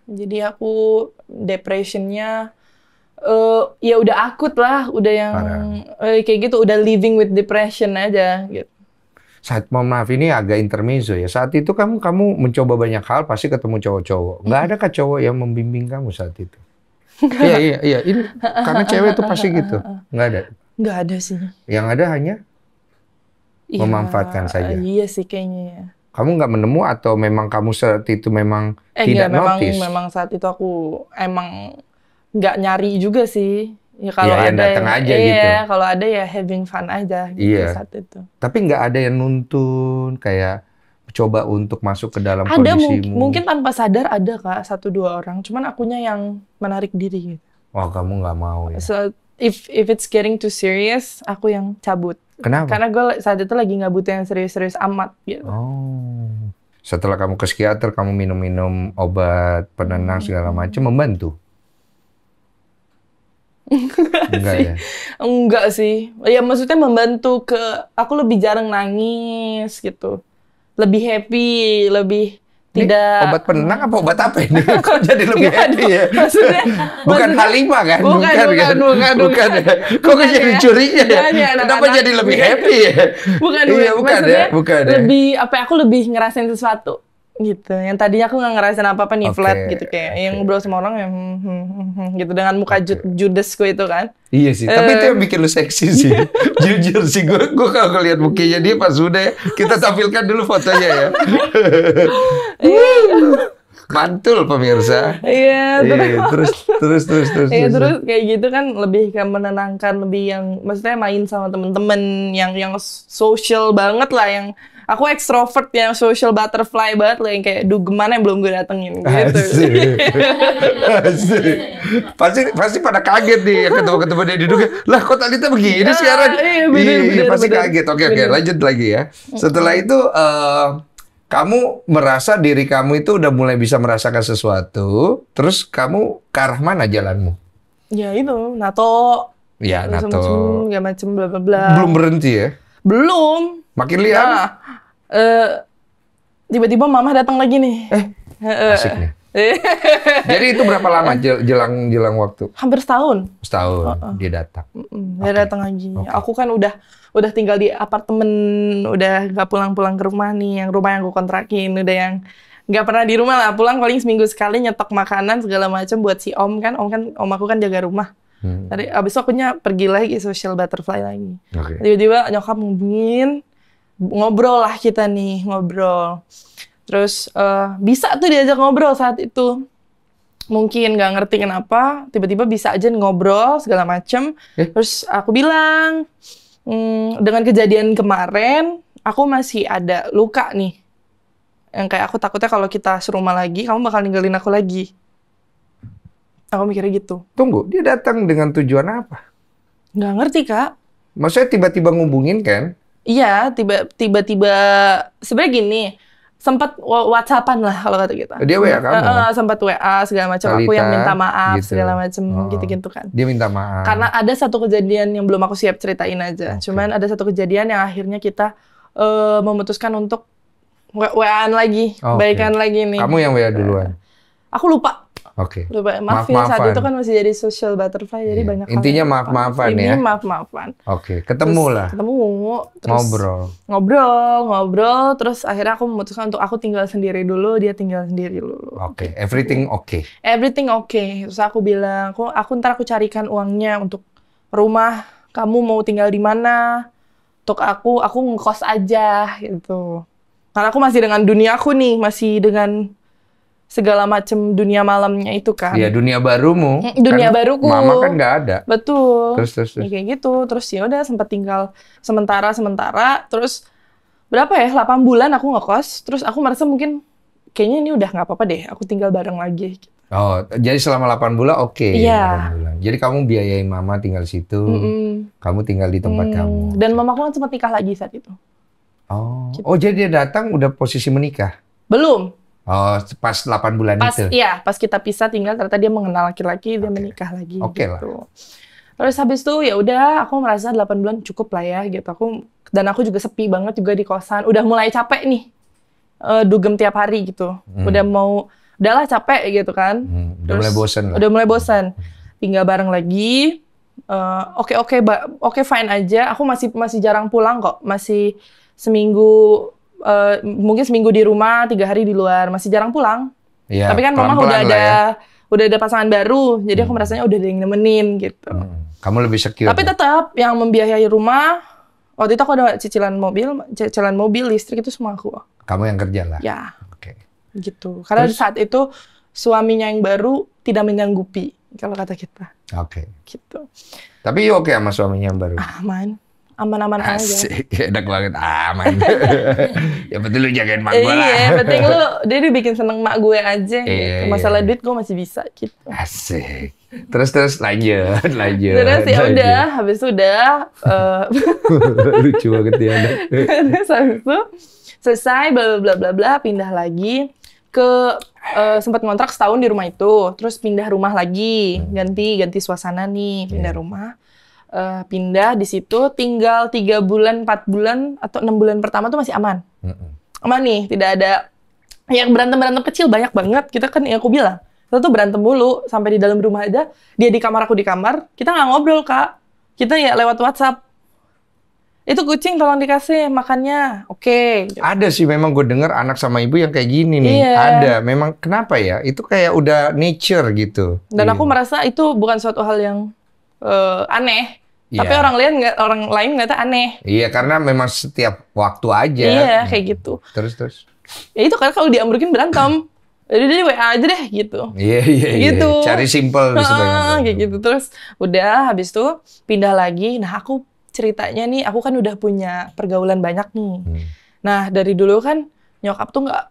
Jadi aku depressionnya ya udah akut lah, udah yang kayak gitu, udah living with depression aja gitu. Saat, mohon maaf ini agak intermezzo ya. Saat itu kamu mencoba banyak hal, pasti ketemu cowok-cowok. Nggak ada kah cowok yang membimbing kamu saat itu? Iya. Ini karena cewek itu pasti gitu. Nggak ada. Nggak ada sih. Yang ada hanya memanfaatkan saja. Iya sih kayaknya ya. Kamu nggak menemu atau memang kamu saat itu memang tidak notice? Memang saat itu aku emang nggak nyari juga sih. Ya kalau ya, yang ada datang aja gitu. Iya, kalau ada ya having fun aja gitu saat itu. Tapi nggak ada yang nuntun kayak coba untuk masuk ke dalam ada kondisimu. mungkin tanpa sadar ada Kak, 1-2 orang. Cuman akunya yang menarik diri gitu. Oh, kamu nggak mau ya? So if it's getting too serious, aku yang cabut. Kenapa? Karena gue saat itu lagi nggak butuh yang serius-serius amat gitu. Oh. Setelah kamu ke psikiater, kamu minum-minum obat penenang segala macam, membantu? Enggak ya? Enggak sih. Ya maksudnya membantu aku lebih jarang nangis gitu. Lebih happy, lebih ini tidak... obat penenang apa obat apa ini? Kok jadi lebih happy ya? Bukan Halimah kan? Bukan. Ya? Kok jadi curinya ya? Kenapa jadi lebih happy ya? Bukan. Bukan ya? Lebih, aku lebih ngerasain sesuatu. Gitu. Yang tadinya aku nggak ngerasain apa-apa nih, flat gitu. Kayak yang ngobrol sama orang yang gitu. Dengan muka judesku itu kan. Iya sih, tapi itu yang bikin lu seksi sih. Jujur sih, gue kalau ngeliat mukanya dia pas udah, kita tampilkan dulu fotonya ya. Mantul pemirsa. Iya, terus. Iya, terus kayak gitu kan lebih kayak menenangkan, lebih yang maksudnya main sama temen-temen yang social banget lah, yang aku ekstrovert yang social butterfly banget lah, yang kayak gimana yang belum gue datengin gitu. Pasti pada kaget nih ketemu dia di Duga. Lah kok Talita begini sekarang? Iya, pasti kaget. Oke, lanjut lagi ya. Setelah itu kamu merasa diri kamu itu udah mulai bisa merasakan sesuatu, terus kamu ke arah mana jalanmu? Ya itu, NATO. Ya, NATO. Macem bla bla bla. Belum berhenti ya? Belum. Makin liar? Nah, tiba-tiba mama datang lagi nih. Asik nih. Jadi itu berapa lama jelang waktu? Hampir setahun. Setahun dia datang. Dia datang lagi. Aku kan udah tinggal di apartemen, udah nggak pulang-pulang ke rumah nih, yang rumah yang aku kontrakin, udah yang nggak pernah di rumah lah, pulang paling seminggu sekali nyetok makanan segala macam buat si om aku kan jaga rumah. Tadi abis itu akunya pergi lagi social butterfly lagi. Tiba-tiba nyokap ngubungin, ngobrol lah kita nih, ngobrol. Terus bisa tuh diajak ngobrol saat itu. Mungkin nggak ngerti kenapa, tiba-tiba bisa aja ngobrol segala macem. Terus aku bilang, dengan kejadian kemarin, aku masih ada luka nih. Yang kayak aku takutnya kalau kita serumah lagi, kamu bakal ninggalin aku lagi. Aku mikirnya gitu. Tunggu, dia datang dengan tujuan apa? Nggak ngerti, Kak. Maksudnya tiba-tiba ngubungin kan? Iya, tiba-tiba sebenarnya gini, sempat WhatsAppan lah kalau kata kita. Dia WA kamu? Sempat WA segala macam. Aku yang minta maaf gitu. Segala macam gitu-gitu kan. Dia minta maaf. Karena ada satu kejadian yang belum aku siap ceritain aja. Cuman ada satu kejadian yang akhirnya kita memutuskan untuk WA-an lagi, baikan lagi nih. Kamu yang WA duluan? Aku lupa. Lupa. Maaf ya, saat itu kan masih jadi social butterfly, jadi banyak hal. Intinya maaf-maafan ya? Ini maaf-maafan. Ketemu lah. Terus ngobrol, terus akhirnya aku memutuskan untuk aku tinggal sendiri dulu, dia tinggal sendiri dulu. Everything okay? Everything okay. Terus aku bilang, ntar aku carikan uangnya untuk rumah, kamu mau tinggal di mana? Untuk aku ngekos aja gitu. Karena aku masih dengan dunia aku nih, masih dengan segala macam dunia malamnya itu kan. Iya, dunia barumu. Dunia baruku. Mama kan nggak ada. Betul. Terus. Ya, kayak gitu. Terus ya udah sempat tinggal sementara. Terus berapa ya? 8 bulan aku ngekos. Terus aku merasa mungkin kayaknya ini udah nggak apa-apa deh. Aku tinggal bareng lagi. Gitu. Oh, jadi selama 8 bulan oke. Iya. 8 bulan. Jadi kamu biayain mama tinggal situ, kamu tinggal di tempat kamu. Dan mamaku kan sempat nikah lagi saat itu. Oh, oh jadi dia datang udah posisi menikah? Belum. Oh, pas 8 bulan Pas itu? iya, pas kita pisah tinggal ternyata dia mengenal laki-laki, dia menikah lagi. Oke gitu. Terus habis itu ya udah, aku merasa 8 bulan cukup lah ya gitu. Dan aku juga sepi banget juga di kosan. Udah mulai capek nih, dugem tiap hari gitu. Udahlah capek gitu kan. Udah mulai bosan lah. Udah mulai bosan. Tinggal bareng lagi. Oke fine aja. Aku masih jarang pulang kok. Masih seminggu, mungkin seminggu di rumah, 3 hari di luar. Masih jarang pulang. Ya, tapi kan mama udah ada pasangan baru. Jadi aku merasanya udah ada yang nemenin gitu. Kamu lebih secure. Tapi tetap yang membiayai rumah, waktu itu aku ada cicilan mobil, listrik itu semua aku. Kamu yang kerja lah? Ya. Oke. Gitu. Karena saat itu suaminya yang baru tidak menyanggupi, kalau kata kita. Oke. Gitu. Tapi oke sama suaminya yang baru? Aman-aman aja. Asik, enak banget, aman. Yang penting lu jagain mak gue lah. Iya, penting dia bikin seneng mak gue aja. Gitu. Masalah duit gue masih bisa gitu. Asik. Terus lanjut. Terus ya udah, habis itu udah. Lucu banget dia. Terus habis itu selesai, bla bla bla bla, pindah lagi ke sempat ngontrak setahun di rumah itu, terus pindah rumah lagi, ganti suasana nih, pindah rumah. Pindah di situ, tinggal 3 bulan, 4 bulan, atau 6 bulan pertama tuh masih aman. Aman nih, tidak ada yang berantem kecil, banyak banget. Kita kan, yang aku bilang, kita tuh berantem mulu, sampai di dalam rumah aja, dia di kamar, aku di kamar, kita nggak ngobrol, Kak. Kita ya lewat WhatsApp. Itu kucing tolong dikasih makannya, oke. Ada sih memang gue dengar anak sama ibu yang kayak gini nih. Iya. Ada, memang kenapa ya? Itu kayak udah nature gitu. Dan aku merasa itu bukan suatu hal yang aneh. Tapi orang lain nggak aneh. Iya, karena memang setiap waktu aja. Iya, kayak gitu. Terus. Ya itu karena kalau diambrukin berantem. Jadi dia WA aja deh gitu. Iya. Gitu. Cari simple di kayak gitu. Terus udah habis itu pindah lagi. Nah, aku ceritanya nih, aku kan udah punya pergaulan banyak nih. Nah, dari dulu kan nyokap tuh nggak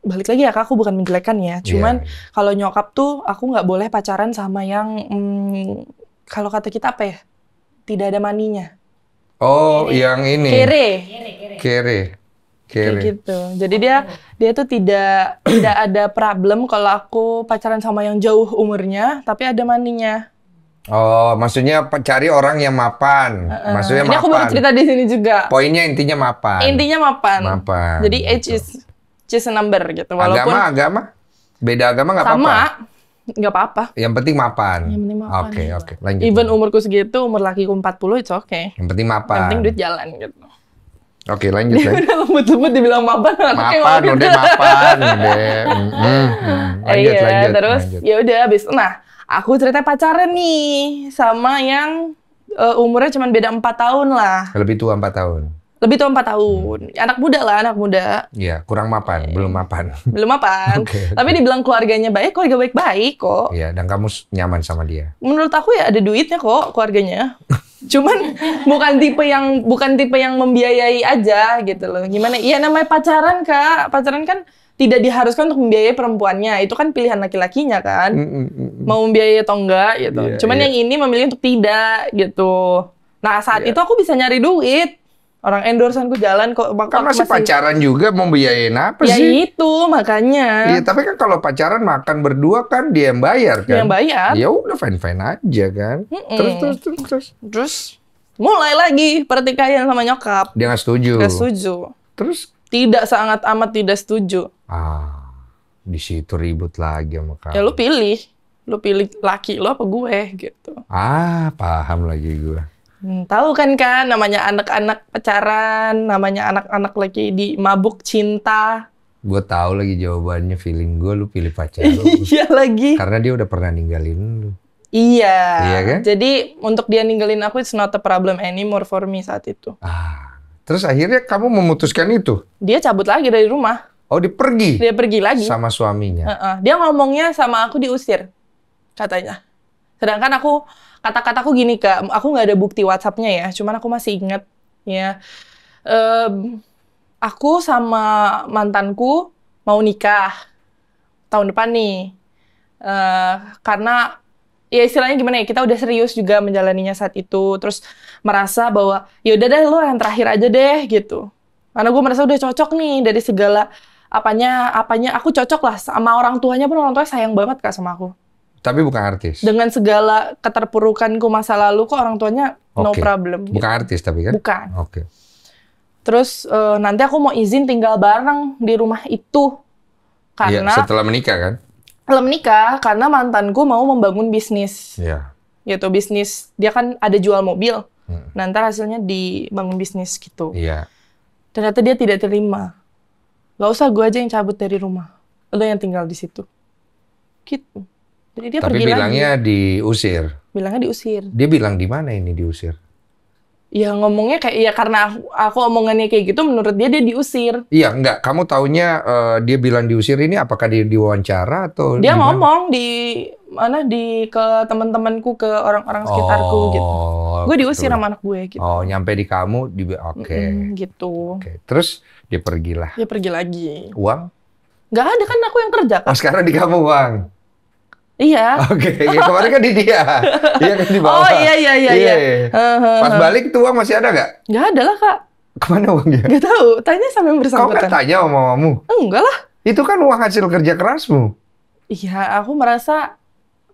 balik lagi ya, Kak, aku bukan menjelekan ya. Cuman kalau nyokap tuh aku nggak boleh pacaran sama yang kalau kata kita apa ya? Tidak ada maninya. Oh, yang ini. Kere. Kayak gitu. Jadi dia tuh tidak ada problem kalau aku pacaran sama yang jauh umurnya, tapi ada maninya. Oh, maksudnya cari orang yang mapan. Maksudnya ini mapan. aku baru cerita di sini juga. Poinnya intinya mapan. Mapan. Jadi age is just a number gitu. Walaupun agama? Beda agama nggak apa-apa? Sama. Nggak apa-apa. Yang penting mapan. Oke. Lanjut. Even umurku segitu, umur lakiku 40, it's okay. Yang penting mapan. Yang penting duit jalan gitu. Oke, lanjut. Dia udah lembut-lembut dibilang mapan. Mapan. Lanjut. Terus ya udah habis. Nah, aku cerita pacaran nih sama yang umurnya cuma beda 4 tahun lah. Lebih tua 4 tahun. Lebih tua 4 tahun. Anak muda. Iya, kurang mapan, belum mapan. Okay. Tapi dibilang keluarga baik-baik kok. Iya, dan kamu nyaman sama dia. Menurut aku ya ada duitnya kok keluarganya. Cuman bukan tipe yang membiayai aja gitu loh. Gimana? Iya, namanya pacaran, Kak. Pacaran kan tidak diharuskan untuk membiayai perempuannya. Itu kan pilihan laki-lakinya kan. Mau membiayai atau enggak gitu. Cuman yang ini memilih untuk tidak gitu. Nah, saat itu aku bisa nyari duit. Orang endorsanku jalan kok. Kan masih pacaran juga, mau biayain apa sih? Ya itu, makanya. Iya, tapi kan kalau pacaran makan berdua kan dia yang bayar kan? Dia yang bayar. Ya udah fine-fine aja kan. Terus mulai lagi pertikaian sama nyokap. Dia nggak setuju. Nggak setuju. Terus? Tidak, sangat amat tidak setuju. Di situ ribut lagi sama kamu. Ya lu pilih laki lo apa gue gitu. Paham lagi gue. Tahu kan namanya anak-anak pacaran, namanya anak-anak lagi di mabuk cinta. Gue tahu lagi jawabannya, feeling gue lu pilih pacar. Iya lagi. Karena dia udah pernah ninggalin lu. Iya. Iya kan? Jadi untuk dia ninggalin aku, it's not a problem anymore for me saat itu. Terus akhirnya kamu memutuskan itu? Dia cabut lagi dari rumah. Oh, dia pergi? Dia pergi lagi. Sama suaminya? Dia ngomongnya sama aku diusir, katanya. Sedangkan kata-kataku gini, Kak, aku nggak ada bukti WhatsApp-nya ya, cuman aku masih ingat ya. Aku sama mantanku mau nikah tahun depan nih. Karena ya istilahnya gimana ya, kita udah serius juga menjalaninya saat itu, terus merasa bahwa ya udah deh lo yang terakhir aja deh gitu. Karena gue merasa udah cocok nih dari segala apanya aku cocok lah sama orang tuanya pun, orang tuanya sayang banget Kak sama aku. Tapi bukan artis. Dengan segala keterpurukanku masa lalu kok orang tuanya no Oke. problem. Bukan gitu. artis tapi kan? Bukan. Oke. Terus nanti aku mau izin tinggal bareng di rumah itu Iya, karena setelah menikah kan? setelah menikah, karena mantanku mau membangun bisnis. Iya. Gitu, bisnis. Dia kan ada jual mobil. Nanti hasilnya dibangun bisnis gitu. Iya. Ternyata dia tidak terima. Gak usah, gue aja yang cabut dari rumah. Lo yang tinggal di situ. Gitu. Jadi dia Tapi pergi bilangnya lagi. diusir. Bilangnya diusir. Dia bilang di mana ini diusir? Ya ngomongnya kayak, ya karena aku omongannya kayak gitu, menurut dia diusir. Iya, enggak. Kamu taunya dia bilang diusir ini apakah dia diwawancara atau Dia gimana? ngomong ke teman-temanku, ke orang-orang sekitarku gitu. Gue diusir betul. sama anak gue gitu. Oh, nyampe di kamu, oke. Gitu. Oke. Terus dia pergilah. Dia pergi lagi. Uang? Nggak ada, kan aku yang kerja kan. Oh, sekarang di kamu uang. Iya. Oke, ya kemarin kan di dia. Iya kan di bawah. Oh iya. Pas balik tuh uang masih ada nggak? Nggak ada lah Kak. Kemana uangnya? Nggak tahu. Tanya sama yang Kau bersangkutan. kan tanya sama mamamu. Enggak lah. Itu kan uang hasil kerja kerasmu. Iya, aku merasa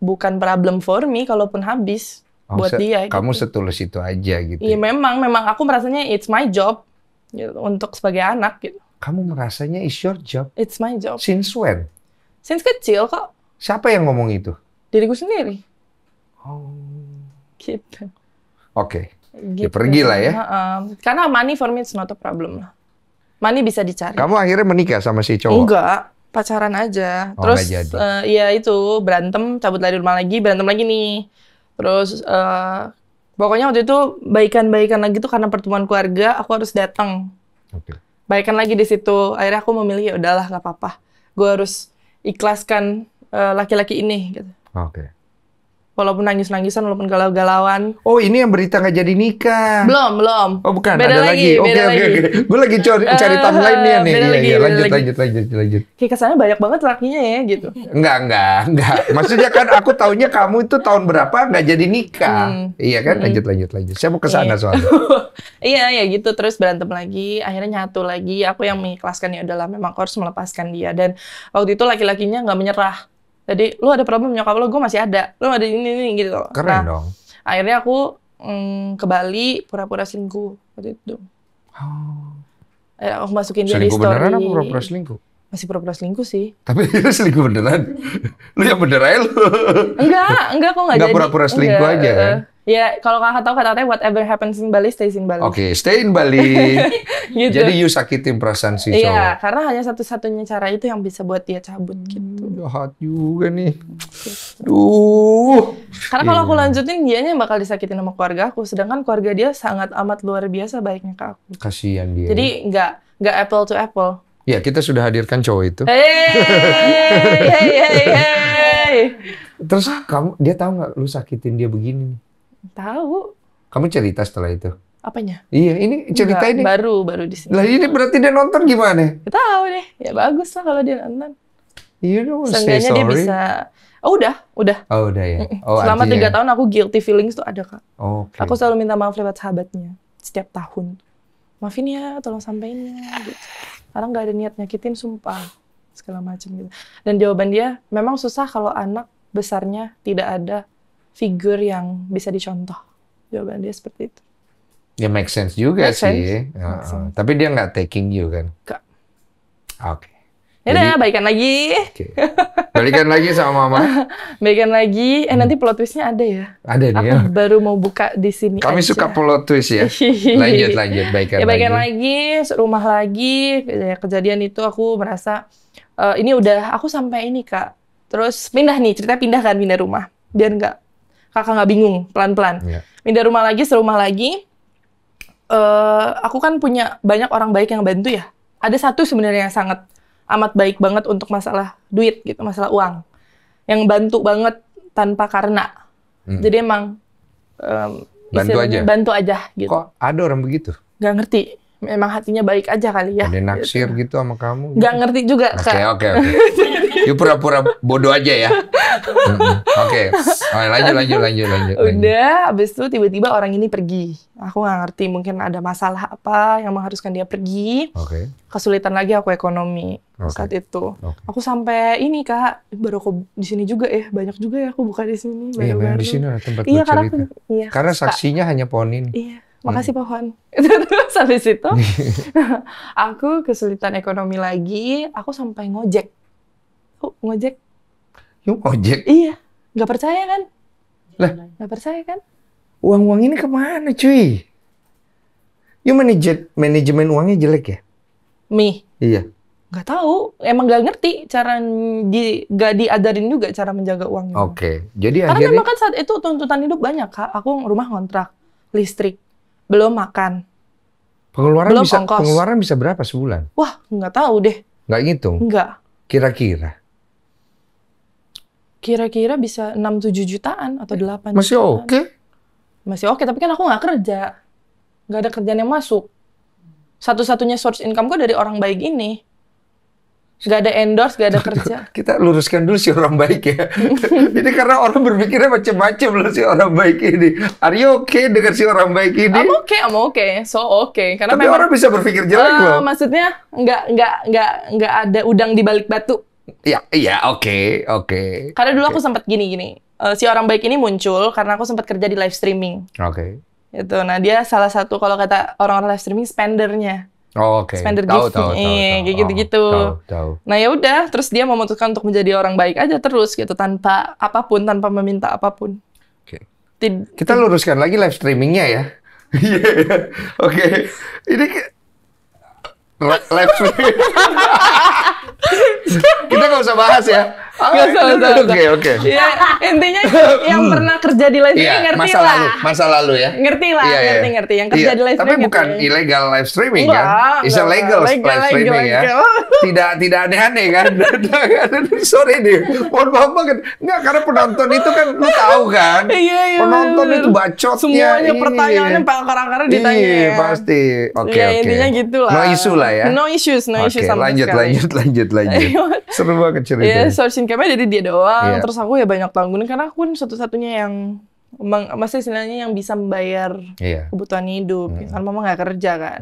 bukan problem for me kalaupun habis buat dia. Kamu gitu. setulus itu aja gitu. Iya memang aku merasanya it's my job gitu, untuk sebagai anak gitu. Kamu merasanya is your job. It's my job. Since when? Since kecil kok. Siapa yang ngomong itu? Diriku sendiri. Oh. Gitu. Oke. Gitu. Ya pergi lah ya. Karena money for me it's not a problem lah. Money bisa dicari. Kamu akhirnya menikah sama si cowok? Enggak, pacaran aja. Oh, Terus nggak jadi. ya itu berantem, cabut dari rumah lagi, berantem lagi nih. Terus pokoknya waktu itu baikan-baikan lagi tuh karena pertemuan keluarga, aku harus datang. Oke. Baikan lagi di situ. Akhirnya aku memilih ya udahlah nggak apa-apa. Gue harus ikhlaskan laki-laki ini gitu. Oke. Walaupun nangis-nangisan, walaupun galau-galauan. Oh, ini yang berita nggak jadi nikah. Belum. Oh, bukan. Beda ada lagi. Oke. Gue lagi cari timeline-nya nih. beda lagi, Iya, beda lanjut. Kayak kesannya banyak banget lakinya ya gitu. Enggak. Maksudnya kan aku taunya kamu itu tahun berapa nggak jadi nikah. Iya kan? Lanjut. Saya mau ke sana soalnya. Iya gitu, terus berantem lagi, akhirnya nyatu lagi. Aku yang mengikhlaskan, ya udahlah memang aku harus melepaskan dia. Dan waktu itu laki-lakinya nggak menyerah. Jadi lu ada problem nyokap lu, gue masih ada. Lu ada ini gitu. Keren dong. Akhirnya aku ke Bali pura-pura selingkuh waktu itu. Oh. Akhirnya aku masukin dia di Selingkuh story. beneran apa pura-pura selingkuh? Masih pura-pura selingkuh sih. Tapi itu selingkuh beneran. Lu yang bener aja lu. Enggak kok nggak jadi. Nggak pura-pura selingkuh aja kan? Ya kalau kakak tahu kata-katanya whatever happens in Bali stays in Bali. Oke, stay in Bali. Gitu. Jadi you sakitin perasaan si cowok. Iya, karena hanya satu-satunya cara itu yang bisa buat dia cabut gitu. Jahat juga nih. Duh. Karena kalau aku lanjutin, dianya yang bakal disakitin sama keluarga aku. Sedangkan keluarga dia sangat amat luar biasa baiknya ke aku. Kasihan dia. Jadi nggak apple to apple. Ya, kita sudah hadirkan cowok itu. Hey. Terus dia tahu nggak lu sakitin dia begini? Tahu. Kamu cerita setelah itu? Apanya? Iya, ini cerita ini. Baru di sini. Lah ini berarti dia nonton gimana? Gak tahu deh. Ya bagus lah kalau dia nonton. You know, say Seenggaknya dia sorry. bisa. Oh udah. Oh, udah ya. Oh, Selama artinya. 3 tahun aku guilty feelings tuh ada Kak. Oke. Aku selalu minta maaf lewat sahabatnya setiap tahun. Maafin ya, tolong sampein ya. Gitu. Karena nggak ada niat nyakitin, sumpah segala macam gitu. Dan jawaban dia memang susah kalau anak besarnya tidak ada figur yang bisa dicontoh. Jawaban dia seperti itu. Ya make sense juga Make sense. sih. Make sense. Tapi dia nggak taking you kan? Nggak. Oke. Ya udah, baikan lagi. Oke. Balikan lagi sama mama. Baikan lagi. Nanti plot twist-nya ada ya. Ada nih Aku ya. baru mau buka di sini. Kami aja. suka plot twist ya. Lanjut. Baikan Ya baikan lagi. lagi, rumah lagi. Ya, kejadian itu aku merasa ini udah aku sampai ini Kak. Terus pindah rumah. Biar kakak nggak bingung, pelan-pelan. Ya. Pindah rumah lagi, serumah lagi. Aku kan punya banyak orang baik yang bantu ya. Ada satu sebenarnya yang sangat amat baik banget untuk masalah duit gitu, masalah uang. Yang bantu banget tanpa karena. Jadi emang Bantu istilahnya aja? bantu aja gitu. Kok ada orang begitu? Gak ngerti. memang hatinya baik aja kali ya. Ada naksir gitu sama kamu? Nggak ngerti juga, Kak. Oke. You pura-pura bodoh aja ya. Oke. Lanjut. Udah, abis itu tiba-tiba orang ini pergi. Aku nggak ngerti, mungkin ada masalah apa yang mengharuskan dia pergi. Oke. Kesulitan lagi aku ekonomi saat itu. Aku sampai ini, Kak, baru aku di sini juga ya. Banyak juga ya aku buka di sini. Iya, di sini lah tempat iya, bercerita. Iya, karena saksinya hanya pohon ini. Iya. Makasih pohon. Terus habis itu aku kesulitan ekonomi lagi, aku sampai ngojek. Ngojek. Yuk ngojek? Iya. Nggak percaya kan? Lah? Nggak percaya kan? Uang-uang ini kemana cuy? Yuk manajemen uangnya jelek ya? Iya. Nggak tahu. Emang nggak ngerti cara nggak diajarin juga cara menjaga uangnya. Oke. Jadi karena akhirnya... memang kan saat itu tuntutan hidup banyak, Kak. Aku rumah kontrak, listrik. Belum makan. Pengeluaran bisa berapa sebulan? Wah, nggak tahu deh. Nggak ngitung? Nggak. Kira-kira? Kira-kira bisa 6-7 jutaan atau 8 Masih jutaan. oke? Masih oke, tapi kan aku nggak kerja. Nggak ada kerjaan yang masuk. Satu-satunya source income gue dari orang baik ini. Nggak ada endorse, nggak ada kerja. Kita luruskan dulu si orang baik ya. Ini karena orang berpikirnya macam-macam loh si orang baik ini. Are you okay dengan si orang baik ini? I'm okay. So okay. Karena tapi memang, orang bisa berpikir jelek loh. Maksudnya nggak ada udang di balik batu. Iya, oke. Karena dulu aku sempat gini. Si orang baik ini muncul karena aku sempat kerja di live streaming. Oke. Itu. Nah, dia salah satu kalau kata orang-orang live streaming spendernya. Oh, oke. Spender Tahu. kayak gitu-gitu. Tahu. Nah, ya udah, terus dia memutuskan untuk menjadi orang baik aja terus gitu tanpa apapun, tanpa meminta apapun. Oke. Kita luruskan lagi live streamingnya ya. Oke. Ini live streaming. Kita nggak usah bahas ya. Oke. Ya, intinya yang pernah kerja di live streaming ngerti lah. Masa lalu ya. Ngerti lah, ngerti. Yang kerja di live streaming. Tapi bukan ilegal live streaming kan? It's a legal live streaming ya. Tidak aneh-aneh kan? Sorry nih, mohon maaf banget. Nggak, karena penonton itu kan lu tahu kan? Iya. Penonton itu bacotnya. Semuanya pertanyaannya pakar-pakar ditanya. Iya, pasti. Oke. Intinya gitu lah. No issue lah ya. No issues sama sekali. Lanjut. Seru banget ceritanya. Iya, source income-nya dari dia doang. Terus aku ya banyak tanggungan karena aku kan satu-satunya yang masih istilahnya yang bisa membayar kebutuhan hidup. Kan mama nggak kerja kan.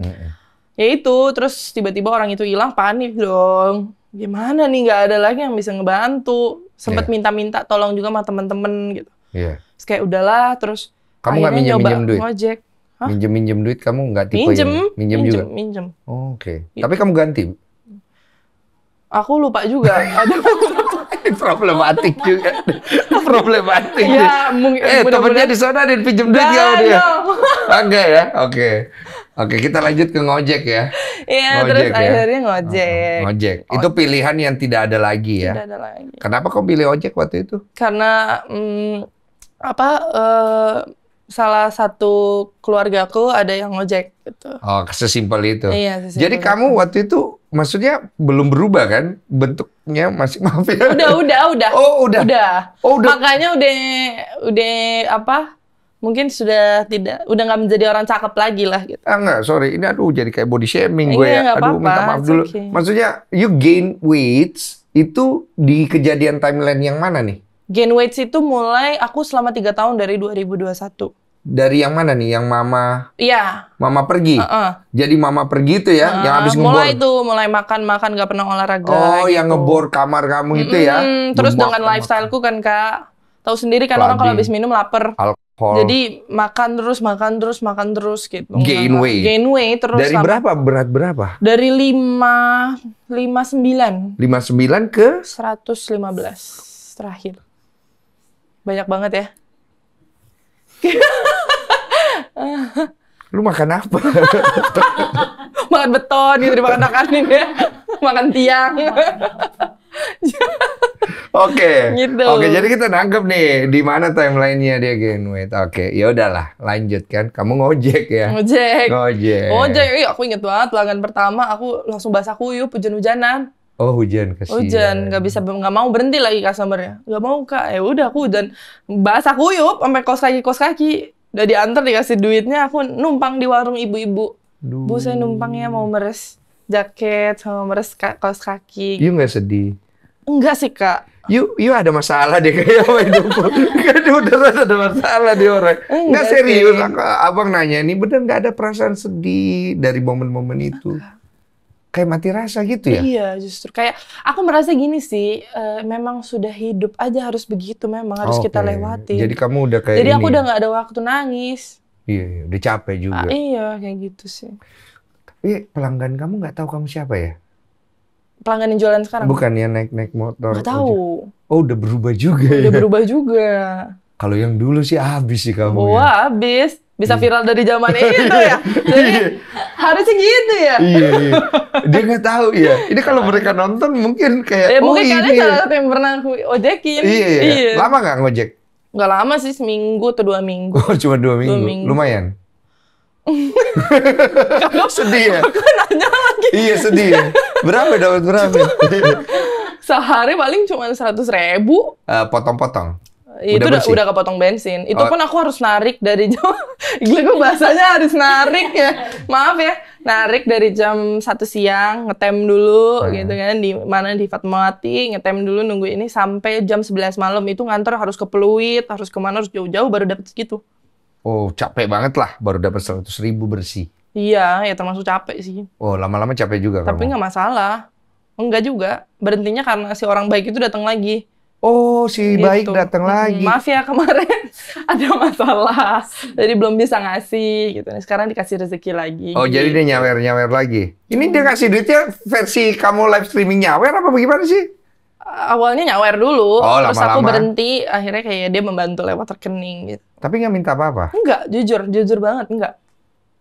Ya itu, terus tiba-tiba orang itu hilang, panik dong. Gimana nih, nggak ada lagi yang bisa ngebantu. Sempet minta-minta tolong juga sama temen-temen gitu. Terus kayak udahlah, terus kamu nggak minjem duit? Ngojek. Minjem duit kamu nggak tipe minjem juga? Minjem. Oke. Tapi kamu ganti? Aku lupa juga. Problematik juga. Problematik. Ya, mungkin. Temennya di sana ada pinjem duit nggak dia? Enggak ya? Oke, kita lanjut ke ngojek ya. Iya, terus akhirnya ngojek. Ngojek. Itu pilihan yang tidak ada lagi ya? Tidak ada lagi. Kenapa kau pilih ojek waktu itu? Karena salah satu keluargaku ada yang ngojek gitu. Oh, sesimpel itu. Iya, sesimpel. Jadi kamu waktu itu maksudnya belum berubah kan bentuknya, masih, maaf ya? Udah. Oh, udah. Makanya udah apa? Mungkin udah nggak menjadi orang cakep lagi lah gitu. Enggak, sorry. Ini jadi kayak body shaming gue ya. Aduh, minta maaf dulu. Okay. Maksudnya you gain weight itu di kejadian timeline yang mana nih? Gain weight itu mulai aku selama 3 tahun dari 2021. Dari yang mana nih? Yang mama? Iya. Mama pergi? Jadi mama pergi itu ya? Yang habis ngebor? Mulai makan nggak pernah olahraga. Oh, gitu. Yang ngebor kamar kamu itu ya? Terus dengan lifestyle-ku kan, Kak. Tahu sendiri kan orang kalau habis minum lapar. Alkohol. Jadi makan terus gitu. Gain weight terus. Dari berapa? Berat berapa? Dari 59 ke? 115 terakhir. Banyak banget ya. Lu makan apa? Makan beton gitu, dimakan makanin ya. Makan tiang. Oke. Gitu. Oke, jadi kita nangkep nih di mana timeline-nya dia gain weight. Oke, ya udahlah, lanjut kan. Kamu ngojek ya? Ngojek. Iya, aku inget banget pelanggan pertama aku langsung basah kuyup, hujan-hujanan. Oh, hujan, kasihan. Nggak mau berhenti lagi customer-nya. Nggak mau, Kak. Ya udah, aku hujan basah kuyup sampai kos kaki. Udah diantar, dikasih duitnya, aku numpang di warung ibu-ibu. Duh. Bu, saya numpangnya mau meres jaket sama meres kaos kaki. You nggak sedih? Enggak sih, Kak. You ada masalah deh kayak sama hidupku. Kan udah ada masalah dia orang. Nggak Enggak serius, sih. abang nanya ini bener nggak ada perasaan sedih dari momen-momen itu? Kayak mati rasa gitu ya? Iya, justru kayak aku merasa gini sih, memang sudah hidup aja harus begitu, memang harus kita Oke. lewatin. Jadi kamu udah kayak Jadi ini aku ya? udah nggak ada waktu nangis. Iya, udah capek juga. Iya, kayak gitu sih. Tapi pelanggan kamu nggak tahu kamu siapa ya? Pelanggan yang jualan sekarang? Bukan ya naik-naik motor. Nggak tahu. Oh, udah berubah juga Udah ya? berubah juga. Kalau yang dulu sih habis sih kamu ya. Wah, habis. Bisa viral dari zaman itu ya. Jadi harusnya gitu ya. Iya, iya. Dia nggak tahu ya. Ini kalau mereka nonton mungkin kayak, Ya mungkin ini kalian ya. salah satu yang pernah aku ojekin. Iya, iya. Lama nggak ngojek? Nggak lama sih, seminggu atau 2 minggu. Oh, cuma 2 minggu. minggu. Lumayan. Sedih ya? Aku nanya lagi. Iya, sedih ya. Berapa dapat berapa? Sehari paling cuma 100.000. Potong-potong. Itu bersih? udah kepotong bensin. Itu Oh. pun aku harus narik dari jam... Gila, gue bahasanya harus narik ya. Maaf ya. Narik dari jam 1 siang, ngetem dulu gitu kan. Di mana di Fatmawati, ngetem dulu nunggu ini sampai jam 11 malam. Itu ngantor harus ke Pluit, harus kemana, harus jauh-jauh baru dapet segitu. Oh, capek banget lah. Baru dapat 100.000 bersih. Iya, ya termasuk capek sih. Oh, lama-lama capek juga Tapi kamu. nggak masalah. Enggak juga. Berhentinya karena si orang baik itu datang lagi. Oh, si Gitu. baik datang lagi. Maaf ya kemarin ada masalah, jadi belum bisa ngasih gitu. Sekarang dikasih rezeki lagi. Oh, jadi dia nyawer-nyawer lagi. Ini dia kasih duitnya versi kamu live streaming nyawer apa bagaimana sih? Awalnya nyawer dulu, Oh, terus aku lama-lama. berhenti. Akhirnya kayak dia membantu lewat rekening gitu. Tapi nggak minta apa-apa. Enggak, jujur banget enggak.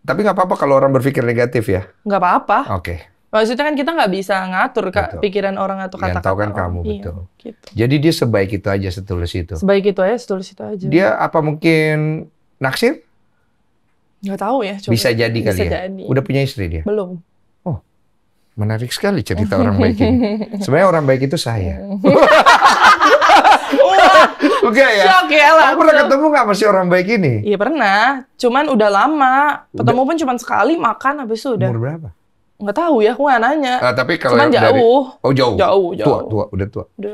Tapi nggak apa-apa kalau orang berpikir negatif ya. Enggak apa-apa. Oke. Maksudnya kan kita nggak bisa ngatur Betul. Kak, pikiran orang atau Yang kata-kata tahu kan orang. kamu, Iya, betul. gitu. Jadi dia sebaik itu aja, setulus itu. Sebaik itu aja, setulus itu aja. Dia apa mungkin naksir? Nggak tahu ya. Coba. Bisa jadi kali Bisa ya. jadi. Udah punya istri dia? Belum. Menarik sekali cerita orang baik ini. Sebenarnya orang baik itu saya. Enggak ya? Shock ya Kamu langsung. pernah ketemu nggak sama si orang baik ini? Iya pernah, cuman udah lama. Ketemu pun cuma sekali, makan habis itu udah. Umur berapa? Nggak tahu ya, aku nggak nanya. Tapi kalau Cuman dari- jauh. Oh, jauh. Jauh. Tua, udah tua. Udah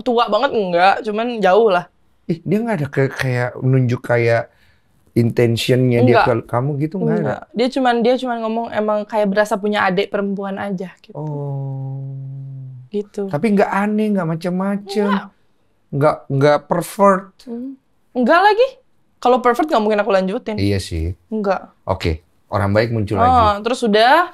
tua banget enggak, cuman jauh lah. Ih, dia nggak ada kayak nunjuk kayak intentionnya dia Enggak. ke kamu gitu nggak ada. Enggak. Dia cuman ngomong emang kayak berasa punya adik perempuan aja gitu. Oh. Gitu. Tapi nggak aneh, nggak macem-macem. Enggak. Nggak pervert. Enggak lagi. Kalau perfect nggak mungkin aku lanjutin. Iya sih. Enggak. Oke, orang baik muncul lagi. Oh, terus udah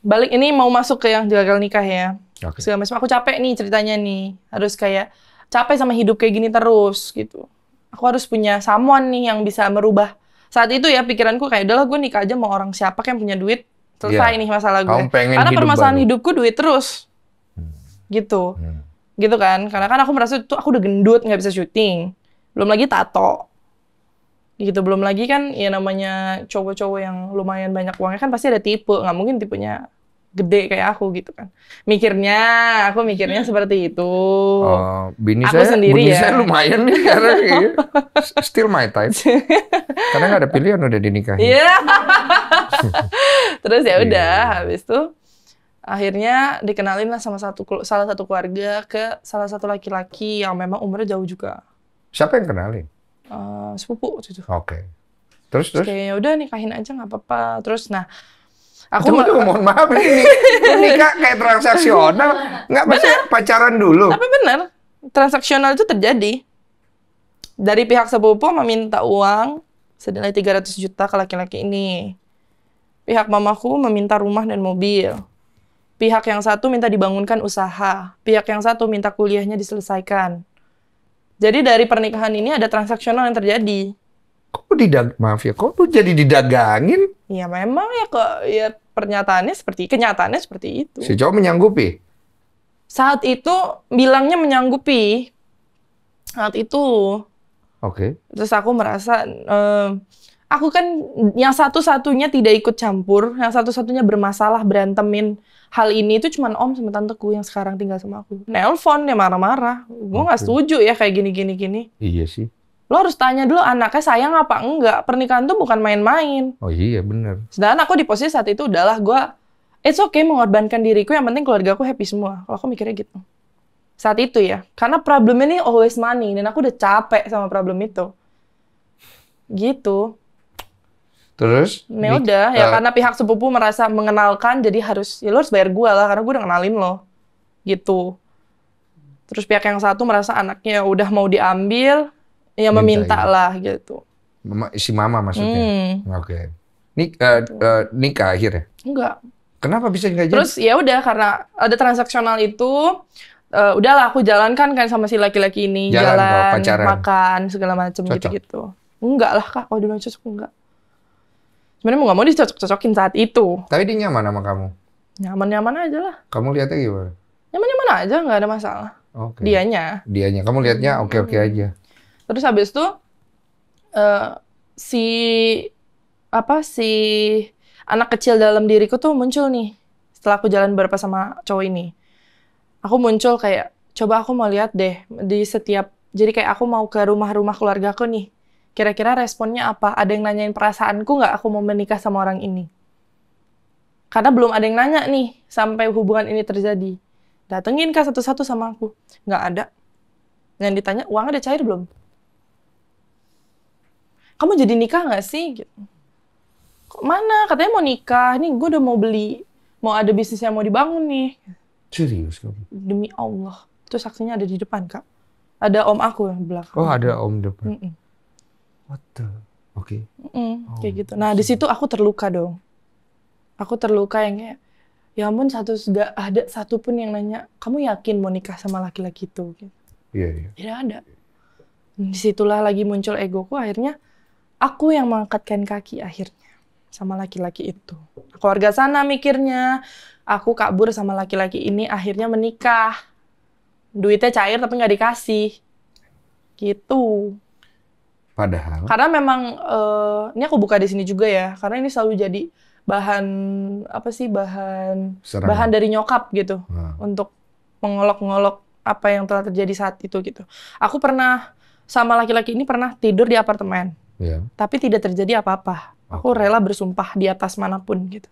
balik ini mau masuk ke yang gagal nikah ya. Oke. Segala macam. Aku capek nih ceritanya nih. Harus kayak capek sama hidup kayak gini terus gitu. Aku harus punya someone nih yang bisa merubah. Saat itu ya pikiranku kayak udahlah gue nikah aja sama orang siapa yang punya duit. Selesai Iya. nih masalah gue. Kamu pengen Karena hidup permasalahan baru. hidupku duit terus. Gitu. Gitu kan. Karena kan aku merasa tuh aku udah gendut nggak bisa syuting. Belum lagi tato. Gitu. Belum lagi kan ya namanya cowok-cowok yang lumayan banyak uangnya kan pasti ada tipe. Nggak mungkin tipenya gede kayak aku gitu kan. Aku mikirnya seperti itu. Oh, bini Aku saya, sendiri bini ya. saya lumayan nih karena kayaknya still my type. Karena nggak ada pilihan udah dinikahin. Iya. Terus ya udah, Iya. habis itu akhirnya dikenalin lah sama salah satu keluarga ke salah satu laki-laki yang memang umurnya jauh juga. Siapa yang kenalin? Sepupu waktu itu. Oke. Terus? Kayak ya udah nikahin aja nggak apa-apa. Terus nah, aku Tunggu, mohon maaf ini nikah kayak transaksional. Nggak, maksudnya pacaran dulu. tapi benar transaksional itu terjadi. Dari pihak sepupu meminta uang senilai 300 juta ke laki-laki ini. Pihak mamaku meminta rumah dan mobil. Pihak yang satu minta dibangunkan usaha. Pihak yang satu minta kuliahnya diselesaikan. Jadi dari pernikahan ini ada transaksional yang terjadi. Kok maaf ya, kok lu jadi didagangin? Ya memang ya kok ya kenyataannya seperti itu. Si cowok menyanggupi? Saat itu bilangnya menyanggupi. Saat itu. Oke. Terus aku merasa, aku kan yang satu-satunya tidak ikut campur, yang satu-satunya bermasalah berantemin hal ini itu cuma om sama tanteku yang sekarang tinggal sama aku. Nelpon dia marah-marah, gue nggak setuju ya kayak gini. Iya sih. Lo harus tanya dulu anaknya sayang apa enggak. Pernikahan tuh bukan main-main. Oh iya, bener. Sedangkan aku di posisi saat itu udahlah gue, it's okay mengorbankan diriku, yang penting keluarga aku happy semua. Kalau aku mikirnya gitu. Saat itu ya. Karena problem ini always money. Dan aku udah capek sama problem itu. Gitu. Terus? Ya udah, ya karena pihak sepupu merasa mengenalkan, jadi ya lo harus bayar gue lah, karena gue udah kenalin lo. Gitu. Terus pihak yang satu merasa anaknya udah mau diambil, ya meminta lah gitu. Si mama maksudnya? Oke. Nikah akhirnya? Enggak. Kenapa bisa nggak jadi? Terus ya udah, karena ada transaksional itu, udahlah aku jalankan kan sama si laki-laki ini. Jalan makan, segala macam gitu-gitu. Enggak lah Kak, kalau dibilang cocok enggak. Sebenarnya mau nggak mau dicocok-cocokin saat itu. Tapi dia nyaman sama kamu? Nyaman-nyaman aja lah. Kamu lihatnya gimana? Nyaman-nyaman aja, nggak ada masalah. Okay. Dianya. Kamu lihatnya oke-oke aja. Terus habis itu si anak kecil dalam diriku tuh muncul nih. Setelah aku jalan beberapa sama cowok ini. Aku muncul kayak, coba aku mau lihat deh di setiap, jadi kayak aku mau ke rumah-rumah keluarga aku nih. Kira-kira responnya apa? Ada yang nanyain perasaanku nggak aku mau menikah sama orang ini? Karena belum ada yang nanya nih sampai hubungan ini terjadi. Datengin Kak satu-satu sama aku. Nggak ada. Yang ditanya, uangnya udah cair belum? Kamu jadi nikah nggak sih? Gitu. Kok mana? Katanya mau nikah. Nih gue udah mau beli. Mau ada bisnis yang mau dibangun nih. Serius kamu? Demi Allah. Itu saksinya ada di depan Kak. Ada om aku yang di belakang. Oh ada om depan. What the? Oke. Kayak gitu. Nah di situ aku terluka dong. Aku terluka yang kayak, ya ampun gak ada satupun yang nanya, kamu yakin mau nikah sama laki-laki itu? Iya. Tidak ada. Disitulah lagi muncul egoku, akhirnya aku yang mengangkatkan kaki akhirnya sama laki-laki itu. Keluarga sana mikirnya, aku kabur sama laki-laki ini, akhirnya menikah. Duitnya cair tapi nggak dikasih. Gitu. Padahal? Karena memang, ini aku buka di sini juga ya, karena ini selalu jadi bahan dari nyokap gitu untuk mengolok-ngolok apa yang telah terjadi saat itu gitu. Aku pernah sama laki-laki ini pernah tidur di apartemen, tapi tidak terjadi apa-apa. Aku rela bersumpah di atas manapun gitu.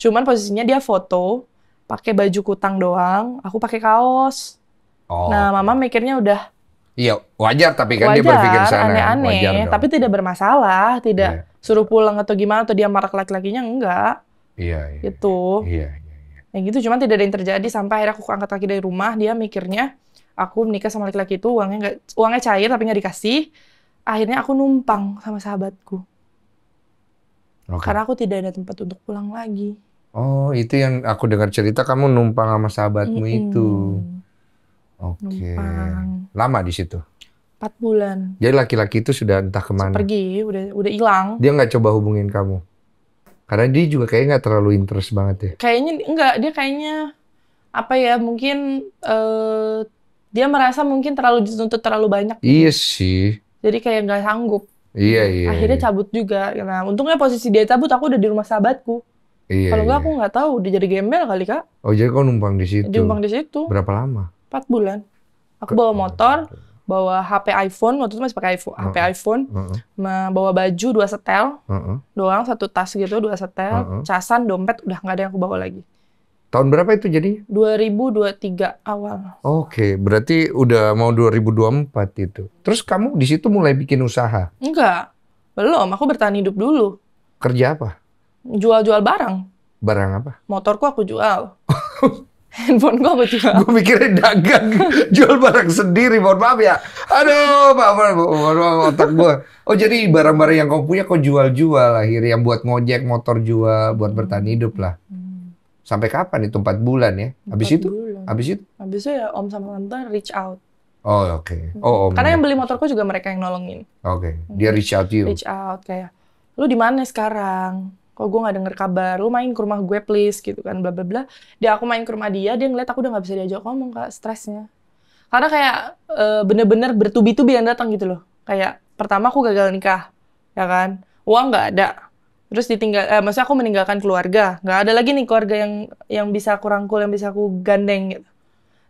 Cuman posisinya dia foto pakai baju kutang doang, aku pakai kaos. Nah mama mikirnya udah. Iya wajar, tapi kan dia berpikir sana. Aneh-aneh, tapi tidak bermasalah, tidak suruh pulang atau gimana, atau dia marah ke laki-lakinya, enggak. Iya. Gitu. Iya. Ya gitu, cuman tidak ada yang terjadi sampai akhirnya aku angkat kaki dari rumah, dia mikirnya aku menikah sama laki-laki itu, uangnya cair tapi nggak dikasih. Akhirnya aku numpang sama sahabatku. Karena aku tidak ada tempat untuk pulang lagi. Oh, itu yang aku dengar cerita, kamu numpang sama sahabatmu itu. Oke. Lama di situ? 4 bulan. Jadi laki-laki itu sudah entah kemana? Pergi, udah hilang. Dia nggak coba hubungin kamu? Karena dia juga kayaknya nggak terlalu interest banget ya? Kayaknya enggak, dia kayaknya apa ya, mungkin dia merasa mungkin terlalu dituntut terlalu banyak. Iya sih. Jadi kayak nggak sanggup. Iya. Akhirnya cabut juga. Nah, untungnya posisi dia cabut, aku udah di rumah sahabatku. Kalau nggak aku nggak tahu, udah jadi gembel kali Kak. Oh jadi kau numpang di situ? Numpang di situ. Berapa lama? 4 bulan. Aku bawa motor, bawa HP iPhone, waktu itu masih pakai HP iPhone, bawa baju 2 setel, doang 1 tas gitu, 2 setel, casan, dompet, udah nggak ada yang aku bawa lagi. Tahun berapa itu jadi? 2023 awal. Oke, berarti udah mau 2024 itu. Terus kamu di situ mulai bikin usaha? Enggak, belum. Aku bertahan hidup dulu. Kerja apa? Jual-jual barang. Barang apa? Motorku aku jual. Handphone gua aku jual. Gue mikirnya dagang, jual barang sendiri. Mohon maaf ya. Aduh, maaf otak gue. Oh jadi barang-barang yang kau punya kau jual-jual akhirnya, yang buat ngojek, motor jual, buat bertahan hidup lah. Sampai kapan itu? 4 bulan ya? Habis itu? Habis itu ya om sama tante reach out. Oh oke. Oh om. Karena yang beli motorku juga mereka yang nolongin. Oke. Dia reach out you. Reach out kayak, lu di mana sekarang? Kok gue nggak denger kabar? Lu main ke rumah gue please gitu kan, bla bla bla. Aku main ke rumah dia ngeliat aku udah nggak bisa diajak ngomong Kak, stresnya. Karena kayak bener-bener bertubi-tubi yang datang gitu loh. Kayak pertama aku gagal nikah, ya kan? Uang nggak ada. Terus maksudnya aku meninggalkan keluarga. Nggak ada lagi nih keluarga yang bisa aku rangkul, yang bisa aku gandeng gitu.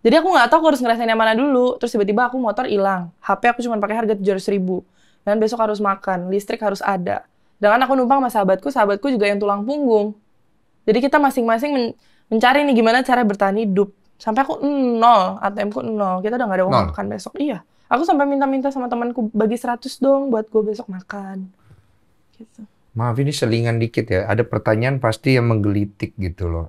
Jadi aku nggak tahu aku harus ngerasain yang mana dulu. Terus tiba-tiba aku motor hilang. HP aku cuma pakai harga 700.000. Dan besok harus makan, listrik harus ada. Dengan aku numpang sama sahabatku juga yang tulang punggung. Jadi kita masing-masing mencari nih gimana cara bertahan hidup. Sampai aku nol, ATM-ku nol. Kita udah nggak ada uang makan besok. Iya. Aku sampai minta-minta sama temanku bagi 100 dong buat gue besok makan. Gitu. Maaf ini selingan dikit ya. Ada pertanyaan pasti yang menggelitik gitu loh.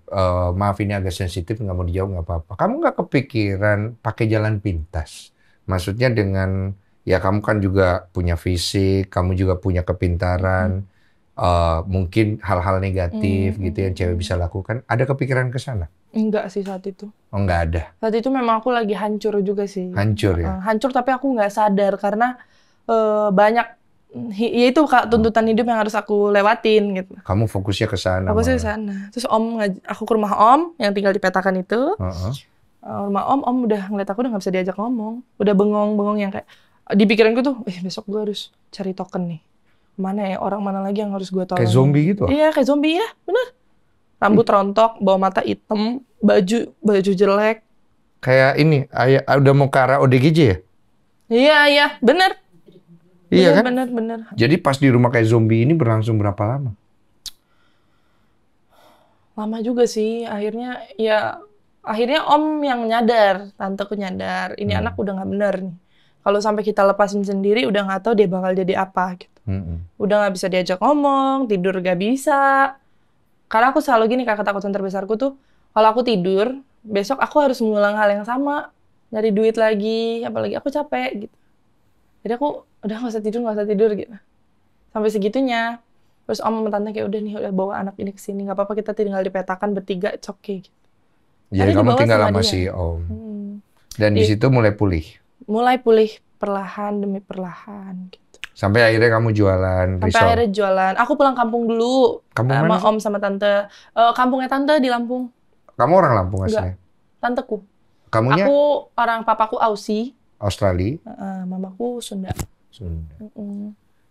Maaf ini agak sensitif, nggak mau dijawab nggak apa-apa. Kamu nggak kepikiran pakai jalan pintas? Maksudnya dengan ya kamu kan juga punya fisik, kamu juga punya kepintaran, mungkin hal-hal negatif gitu yang cewek bisa lakukan. Ada kepikiran ke sana? Enggak sih saat itu. Oh nggak ada? Saat itu memang aku lagi hancur juga sih. Hancur ya? Hancur tapi aku nggak sadar karena banyak, ya itu Kak, tuntutan hidup yang harus aku lewatin gitu. Kamu fokusnya ke sana? Fokusnya ke sana. Terus aku ke rumah Om yang tinggal di petakan itu. Rumah Om udah ngeliat aku udah nggak bisa diajak ngomong. Udah bengong-bengong yang kayak, di pikiranku tuh, besok gue harus cari token nih. Mana ya, orang mana lagi yang harus gue tolong. Kayak zombie gitu? Iya, kayak zombie ya, bener. Rambut rontok, bawa mata hitam, baju jelek. Kayak ini, udah mau ke arah ODGJ ya? Iya, bener. Iya kan? Bener. Jadi pas di rumah kayak zombie ini berlangsung berapa lama? Lama juga sih, akhirnya Om yang nyadar, tanteku nyadar, ini anak udah nggak bener nih. Kalau sampai kita lepasin sendiri, udah nggak tahu dia bakal jadi apa gitu. Udah nggak bisa diajak ngomong, tidur nggak bisa. Karena aku selalu gini, ketakutan terbesarku tuh, kalau aku tidur, besok aku harus mengulang hal yang sama. Nyari duit lagi, apalagi aku capek gitu. Jadi aku, udah nggak usah tidur gitu. Sampai segitunya. Terus Om sama Tante kayak, udah bawa anak ini ke sini, nggak apa-apa kita tinggal di petakan bertiga, it's okay gitu. Jadi kamu tinggal sama si Om. Dan di situ mulai pulih? Mulai pulih perlahan demi perlahan gitu. Sampai akhirnya kamu jualan risol? Sampai akhirnya jualan. Aku pulang kampung dulu. Kampung sama mana? Om sama Tante. Kampungnya Tante di Lampung. Kamu orang Lampung aslinya? Tanteku. Kamunya? Aku papaku Aussie. Australia? Mamaku Sunda.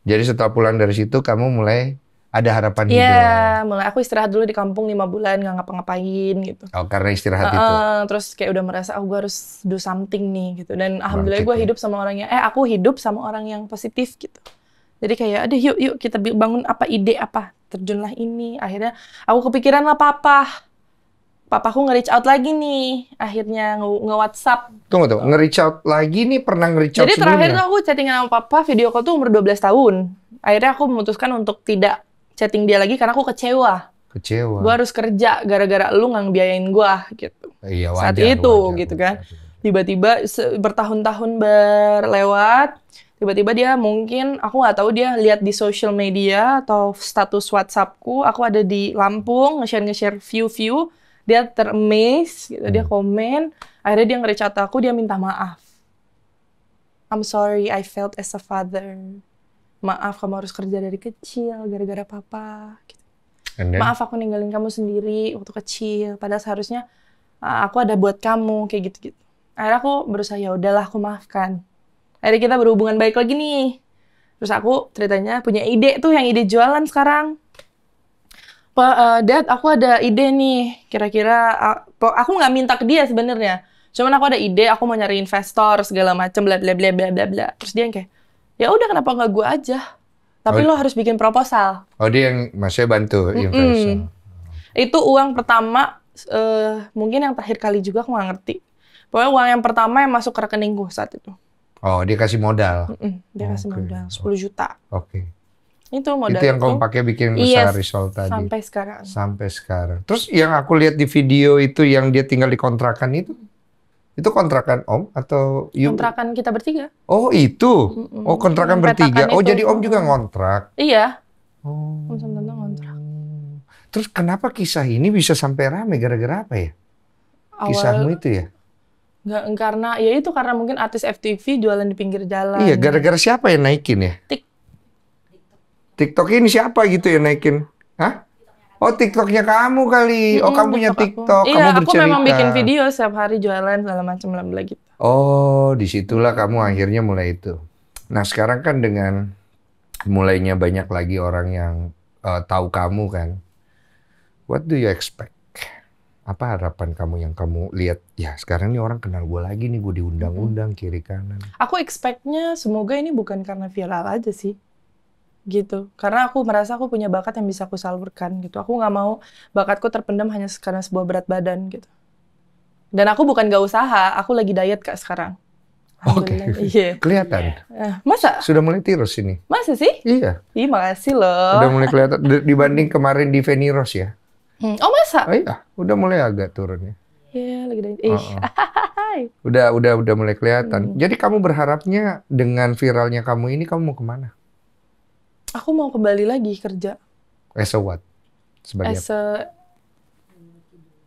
Jadi setelah pulang dari situ kamu mulai ada harapan hidup? Iya, mulai aku istirahat dulu di kampung 5 bulan, nggak ngapa-ngapain gitu. Oh, karena istirahat itu? Terus kayak udah merasa, gue harus do something nih gitu. Dan alhamdulillah gue hidup sama aku hidup sama orang yang positif gitu. Jadi kayak, yuk kita bangun ide apa. Terjunlah ini. Akhirnya aku kepikiran lah Papaku nge-reach out lagi nih. Akhirnya nge-WhatsApp. Tunggu. Nge-reach out lagi nih, pernah nge-reach out sebelumnya. Jadi terakhir tuh aku chattingan sama Papa, video call tuh umur 12 tahun. Akhirnya aku memutuskan untuk tidak chatting dia lagi karena aku kecewa. Gue harus kerja gara-gara lu nggak ngebiayain gue gitu. Iya, saat itu gitu kan. Tiba-tiba bertahun-tahun berlewat, tiba-tiba dia mungkin, aku nggak tahu dia lihat di social media atau status WhatsAppku, aku ada di Lampung, nge-share view, dia ter-amaze, gitu. Dia komen, akhirnya dia nge-reach out aku, dia minta maaf. I'm sorry, I failed as a father. Maaf, kamu harus kerja dari kecil gara-gara papa. Gitu. Maaf, aku ninggalin kamu sendiri waktu kecil. Padahal seharusnya aku ada buat kamu, kayak gitu-gitu. Akhirnya aku berusaha, ya udahlah, aku maafkan. Akhirnya kita berhubungan baik lagi nih. Terus aku ceritanya punya ide tuh, yang ide jualan sekarang. Dad, aku ada ide nih. Kira-kira aku nggak minta ke dia sebenarnya. Cuman aku ada ide, aku mau nyari investor segala macam, bla bla bla bla bla bla. Terus dia yang kayak, ya udah kenapa nggak gue aja? Tapi lo harus bikin proposal. Oh, dia yang maksudnya bantu investor. Itu uang pertama, mungkin yang terakhir kali juga aku nggak ngerti. Pokoknya uang yang pertama yang masuk ke rekeningku saat itu. Oh, dia kasih modal? Dia kasih modal, 10 juta. Oke. Itu modal itu yang kamu pakai bikin usaha risol tadi? Sampai sekarang. Sampai sekarang. Terus yang aku lihat di video itu yang dia tinggal di kontrakan itu kontrakan Om atau kontrakan kita bertiga. Oh, itu. Oh, kontrakan bertiga. Oh, jadi Om juga ngontrak. Iya. Oh. Om sama Tante ngontrak. Terus kenapa kisah ini bisa sampai rame gara-gara apa ya? Kisahmu itu ya? Karena mungkin artis FTV jualan di pinggir jalan. Iya, gara-gara siapa yang naikin ya? TikTok ini siapa gitu yang naikin? Hah? Oh, TikToknya kamu kali. Oh, kamu punya TikTok. Iya, kamu bercerita. aku memang bikin video setiap hari jualan segala macam bla gitu. Oh, disitulah kamu akhirnya mulai itu. Nah, sekarang kan dengan mulainya banyak lagi orang yang tahu kamu kan. What do you expect? Apa harapan kamu yang kamu lihat, ya sekarang nih orang kenal gue lagi nih, gue diundang-undang kiri kanan. Aku expect-nya semoga ini bukan karena viral aja sih. Gitu. Karena aku merasa aku punya bakat yang bisa aku salurkan gitu. Aku nggak mau bakatku terpendam hanya karena sebuah berat badan gitu. Dan aku bukan gak usaha, aku lagi diet Kak sekarang. Oke, Alhamdulillah. Iya. kelihatan. Masa? Sudah mulai tirus ini. Masa sih? Iya, Ih, makasih loh. udah mulai kelihatan dibanding kemarin di Veniros ya. Oh, masa? Oh iya, udah mulai agak turun ya. Iya, lagi diet. Ih. Udah mulai kelihatan. Jadi kamu berharapnya dengan viralnya kamu ini kamu mau kemana? Aku mau kembali lagi kerja As a what? Sebagai as a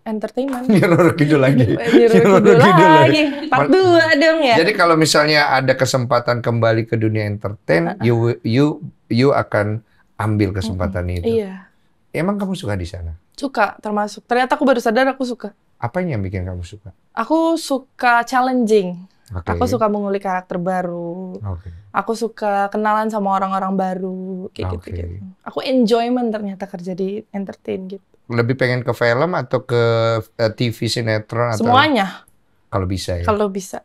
entertainment. Nyiroro Kidul lagi. Nyiroro Kidul lagi. Part 2 dong ya. Jadi kalau misalnya ada kesempatan kembali ke dunia entertain, you akan ambil kesempatan itu. Iya. Emang kamu suka di sana? Suka, termasuk. Ternyata aku baru sadar aku suka. Apa yang bikin kamu suka? Aku suka challenging. Oke. Aku suka mengulik karakter baru. Oke. Aku suka kenalan sama orang-orang baru. Kayak Oke. gitu. Aku enjoyment ternyata kerja di entertain gitu. Lebih pengen ke film atau ke TV sinetron atau Semuanya. kalau bisa ya? Kalau bisa.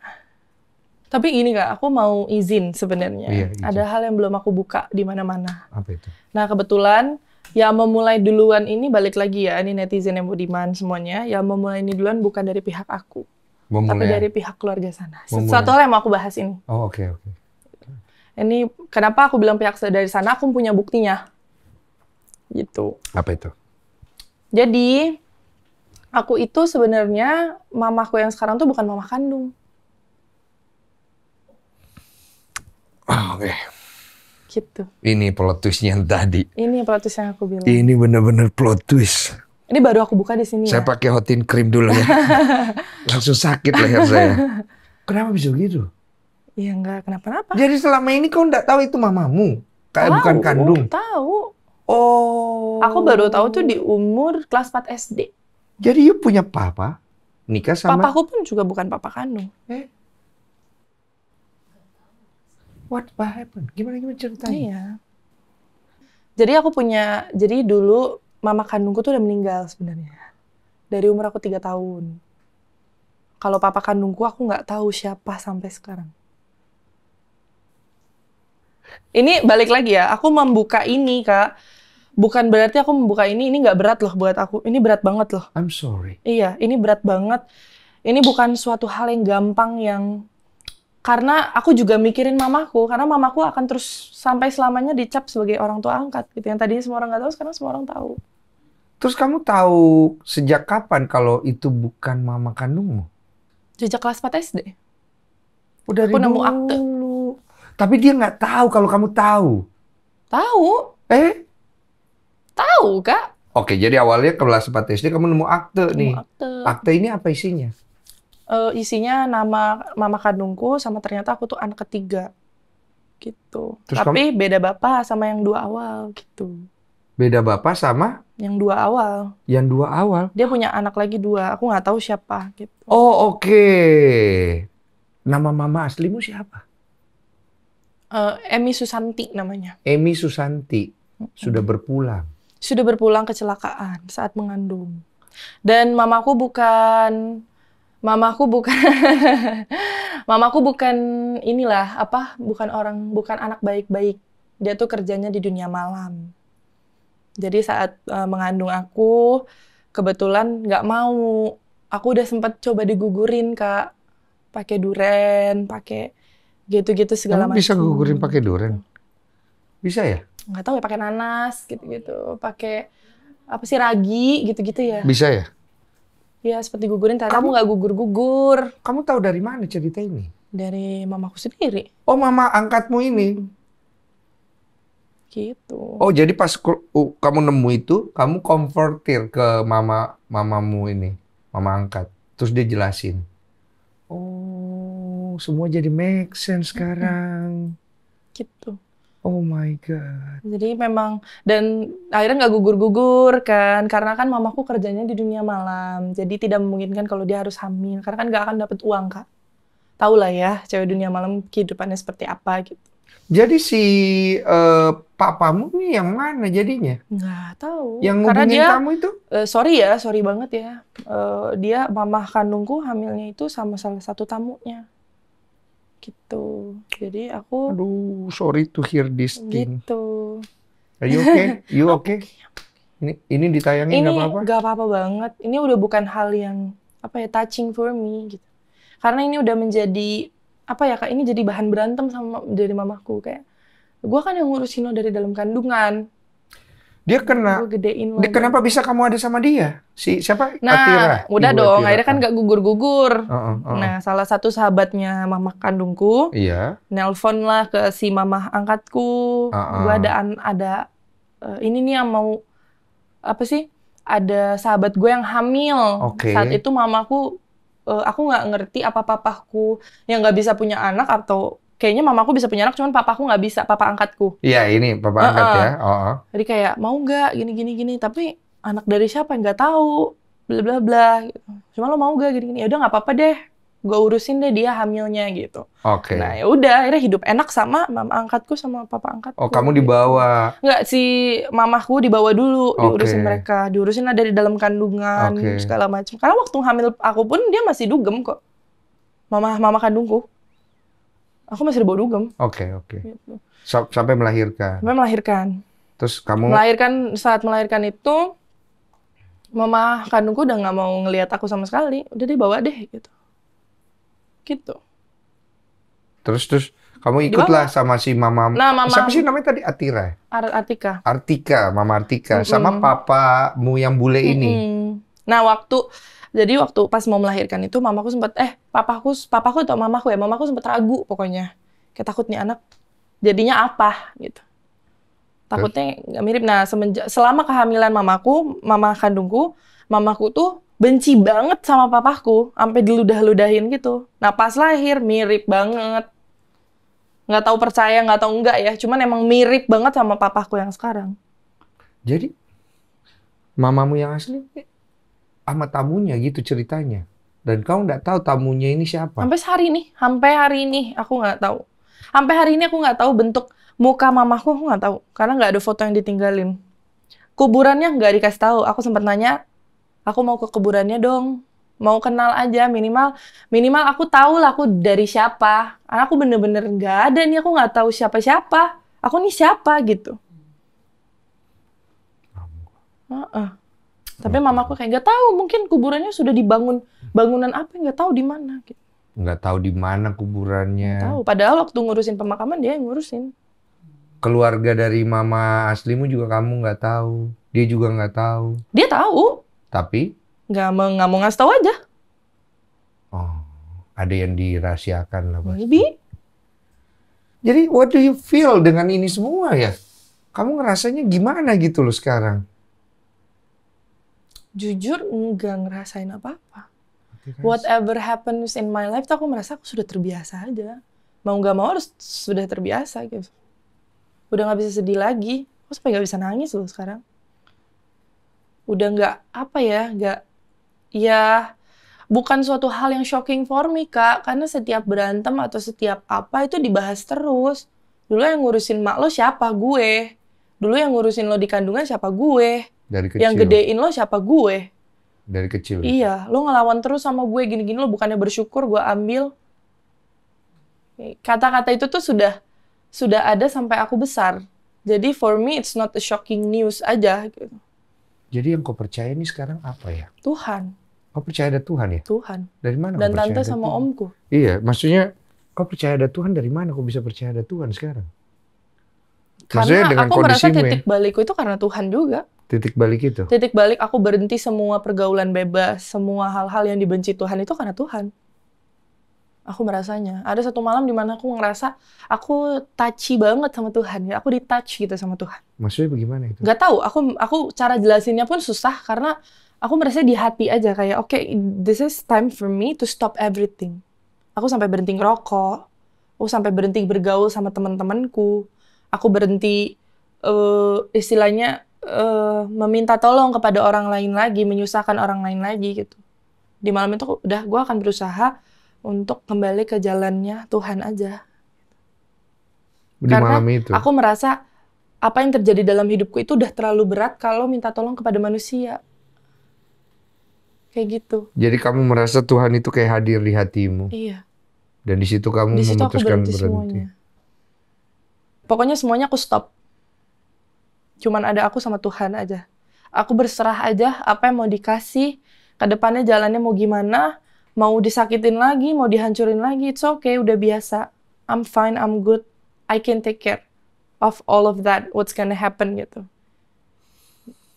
Tapi gini Kak, aku mau izin sebenarnya. Iya, izin. Ada hal yang belum aku buka di mana-mana. Apa itu? Nah, kebetulan yang memulai duluan ini balik lagi ya, ini netizen yang budiman semuanya. Yang memulai ini duluan bukan dari pihak aku, tapi dari pihak keluarga sana. Satu hal yang mau aku bahas ini. Oh, oke. Ini kenapa aku bilang pihak dari sana, aku punya buktinya. Gitu. Apa itu? Jadi, aku itu sebenarnya mamaku yang sekarang tuh bukan mama kandung. Oh, oke. Gitu. Ini plot twist-nya yang tadi. Ini plot twist yang aku bilang. Ini bener-bener plot twist. Ini baru aku buka di sini Saya ya. pakai hotin krim dulu ya. Langsung sakit leher saya. Kenapa bisa gitu? Iya nggak kenapa-napa. Jadi selama ini kau nggak tahu itu mamamu? Kayak bukan kandung? Tahu. Oh. Aku baru tahu tuh di umur kelas 4 SD. Jadi you punya papa? Nikah sama? Papaku pun juga bukan papa kandung. What happened? Gimana ceritanya? Iya. Jadi dulu mama kandungku tuh udah meninggal sebenarnya. Dari umur aku 3 tahun. Kalau papa kandungku aku nggak tahu siapa sampai sekarang. Ini balik lagi ya, aku membuka ini Kak. Bukan berarti aku membuka ini nggak berat loh buat aku. Ini berat banget loh. I'm sorry. Iya, ini berat banget. Ini bukan suatu hal yang gampang karena aku juga mikirin mamaku, karena mamaku akan terus sampai selamanya dicap sebagai orang tua angkat gitu. Yang tadinya semua orang nggak tahu, sekarang semua orang tahu. Terus kamu tahu sejak kapan kalau itu bukan mama kandungmu? Sejak kelas 4 SD. Udah Aku nemu akte. Tapi dia nggak tahu kalau kamu tahu. Tahu. Tahu, Kak. Oke, jadi awalnya kelas 4 SD kamu nemu akte nih. Akte. Akte ini apa isinya? Isinya nama mama kandungku sama ternyata aku tuh anak ketiga. Gitu. Terus tapi beda bapak sama yang 2 awal gitu. Beda bapak sama? Yang 2 awal. Yang 2 awal? Dia punya anak lagi 2. Aku nggak tahu siapa gitu. Oh, oke. Nama mama aslimu siapa? Emi Susanti namanya. Emi Susanti. Sudah berpulang. Sudah berpulang kecelakaan saat mengandung. Dan mamaku bukan inilah bukan anak baik-baik. Dia tuh kerjanya di dunia malam. Jadi saat mengandung aku, kebetulan nggak mau. Aku udah sempat coba digugurin Kak, pakai duren, pakai gitu-gitu segala macam. Bisa gugurin pakai duren? Bisa ya? Nggak tahu ya, pakai nanas gitu-gitu, pakai apa sih ragi gitu-gitu ya. Bisa ya? Ya seperti gugurin, ternyata kamu nggak gugur-gugur. Kamu tahu dari mana cerita ini? Dari mamaku sendiri. Oh, mama angkatmu ini? Gitu. Oh, jadi pas kamu nemu itu, kamu konvertir ke mamamu ini, mama angkat. Terus dia jelasin. Oh, semua jadi make sense sekarang. Gitu. Oh my God. Jadi memang, dan akhirnya nggak gugur-gugur kan, karena kan mamaku kerjanya di dunia malam, jadi tidak memungkinkan kalau dia harus hamil, karena kan nggak akan dapat uang Kak. Tahu lah ya, cewek dunia malam kehidupannya seperti apa gitu. Jadi si papamu nih yang mana jadinya? Nggak tahu. Yang Karena ngubungin dia, kamu itu? sorry banget ya. Dia mama kandungku hamilnya itu sama salah satu tamunya. Gitu. Jadi aku Aduh, sorry to hear this thing. gitu. Are you okay? You okay? Ini ditayangin nggak Ini apa-apa? nggak apa-apa banget. Ini udah bukan hal yang apa ya touching for me gitu. Karena ini udah menjadi apa ya Kak? Ini jadi bahan berantem sama dari mamaku kayak. Gua kan yang ngurusin lo dari dalam kandungan. Dia kena. Gue gedein lo. Kenapa bisa kamu ada sama dia? Si siapa? Nah, Atira. udah Ibu dong. Atira. Akhirnya kan gak gugur-gugur. Heeh. Nah, salah satu sahabatnya mama kandungku, Iya. nelpon lah ke si mama angkatku. Gue ada ini nih yang mau apa sih? Ada sahabat gue yang hamil. Oke. Saat itu mamaku, aku nggak ngerti apa papaku yang nggak bisa punya anak atau kayaknya mamaku bisa punya anak, cuman papaku nggak bisa, papa angkatku. Iya, ini papa angkat ya. Jadi kayak mau nggak gini, tapi anak dari siapa yang nggak tahu, bla bla bla. Gitu. Cuma lo mau nggak gini? Ya udah nggak apa-apa deh, gue urusin deh dia hamilnya gitu. Oke. Nah ya udah, akhirnya hidup enak sama mama angkatku sama papa angkatku. Oh, kamu dibawa? Nggak, si mamaku dibawa dulu, diurusin Oke. mereka, diurusin lah dari dalam kandungan segala macam. Karena waktu hamil aku pun dia masih dugem kok, mama kandungku. Aku masih dibawa dugem. Oke. Gitu. Sampai melahirkan. Sampai melahirkan. Terus kamu? Saat melahirkan itu, mama kandungku udah nggak mau ngelihat aku sama sekali. Udah deh bawa deh gitu. Gitu. Terus kamu ikutlah sama si mama. Nah, siapa sih namanya tadi? Atira. Artika. Mama Artika. Sama papamu yang bule ini. Nah, waktu pas mau melahirkan itu mamaku sempat papaku atau mamaku sempat ragu pokoknya. Kayak takut nih anak jadinya apa gitu. Takutnya nggak mirip. Nah, selama kehamilan mama kandungku, mamaku tuh benci banget sama papaku, sampai diludah-ludahin gitu. Nah, pas lahir mirip banget. Nggak tahu percaya, nggak tahu enggak ya. Cuman emang mirip banget sama papaku yang sekarang. Jadi, mamamu yang asli sama tamunya gitu ceritanya. Dan kamu nggak tahu tamunya ini siapa? Sampai hari ini aku nggak tahu. Sampai hari ini aku nggak tahu bentuk muka mamaku, aku nggak tahu. Karena nggak ada foto yang ditinggalin. Kuburannya nggak dikasih tahu. Aku sempat nanya, aku mau ke kuburannya dong. Mau kenal aja, minimal aku tahu lah aku dari siapa. Karena aku bener-bener nggak ada nih, aku nggak tahu siapa-siapa. Aku nih siapa gitu. Tapi mamaku kayak nggak tahu, mungkin kuburannya sudah dibangun bangunan apa, nggak tahu di mana. Gitu. Nggak tahu di mana kuburannya. Nggak tahu. Padahal waktu ngurusin pemakaman dia yang ngurusin. Keluarga dari mama aslimu juga kamu nggak tahu. Dia juga nggak tahu. Dia tahu. Tapi? Nggak mau ngasih tahu aja. Oh, ada yang dirahasiakan lah pasti. Maybe. Jadi, what do you feel dengan ini semua ya? Kamu ngerasanya gimana gitu loh sekarang? Jujur nggak ngerasain apa-apa. Whatever happens in my life, aku merasa aku sudah terbiasa aja. Mau nggak mau harus sudah terbiasa gitu. Udah nggak bisa sedih lagi. Aku sampai nggak bisa nangis loh sekarang. Udah nggak bukan suatu hal yang shocking for me, Kak. Karena setiap berantem atau setiap apa itu dibahas terus. Dulu yang ngurusin mak lo siapa? Gue. Dulu yang ngurusin lo di kandungan siapa? Gue. Dari kecil. Yang gedein lo siapa? Gue. Dari kecil. Iya, lo ngelawan terus sama gue gini-gini, lo bukannya bersyukur gue ambil. Kata-kata itu tuh sudah ada sampai aku besar. Jadi for me it's not a shocking news aja gitu. Jadi yang kau percaya ini sekarang apa ya? Tuhan. Kau percaya ada Tuhan ya? Tuhan. Dari mana Dan kau percaya tante ada sama Tuhan? omku. Iya, maksudnya kau percaya ada Tuhan dari mana kau bisa percaya ada Tuhan sekarang? Maksudnya Karena dengan aku merasa kondisimu titik balikku itu karena Tuhan juga. Titik balik itu? Titik balik aku berhenti semua pergaulan bebas, semua hal-hal yang dibenci Tuhan itu karena Tuhan. Aku merasanya. Ada satu malam di mana aku ngerasa aku touchy banget sama Tuhan. Ya, aku di-touch gitu sama Tuhan. Maksudnya bagaimana itu? Gak tahu. Aku cara jelasinnya pun susah karena aku merasa di hati aja kayak oke, this is time for me to stop everything. Aku sampai berhenti ngerokok. Aku sampai berhenti bergaul sama teman-temanku. Aku berhenti istilahnya meminta tolong kepada orang lain lagi, menyusahkan orang lain lagi gitu. Di malam itu udah gue akan berusaha untuk kembali ke jalannya Tuhan aja. di Karena malam itu. aku merasa apa yang terjadi dalam hidupku itu udah terlalu berat kalau minta tolong kepada manusia. Kayak gitu. Jadi kamu merasa Tuhan itu kayak hadir di hatimu. Iya. Dan di situ kamu Di situ aku memutuskan berhenti semuanya. Pokoknya semuanya aku stop. Cuman ada aku sama Tuhan aja. Aku berserah aja apa yang mau dikasih. Kedepannya jalannya mau gimana. Mau disakitin lagi, mau dihancurin lagi. It's okay, udah biasa. I'm fine, I'm good. I can take care of all of that. What's gonna happen gitu.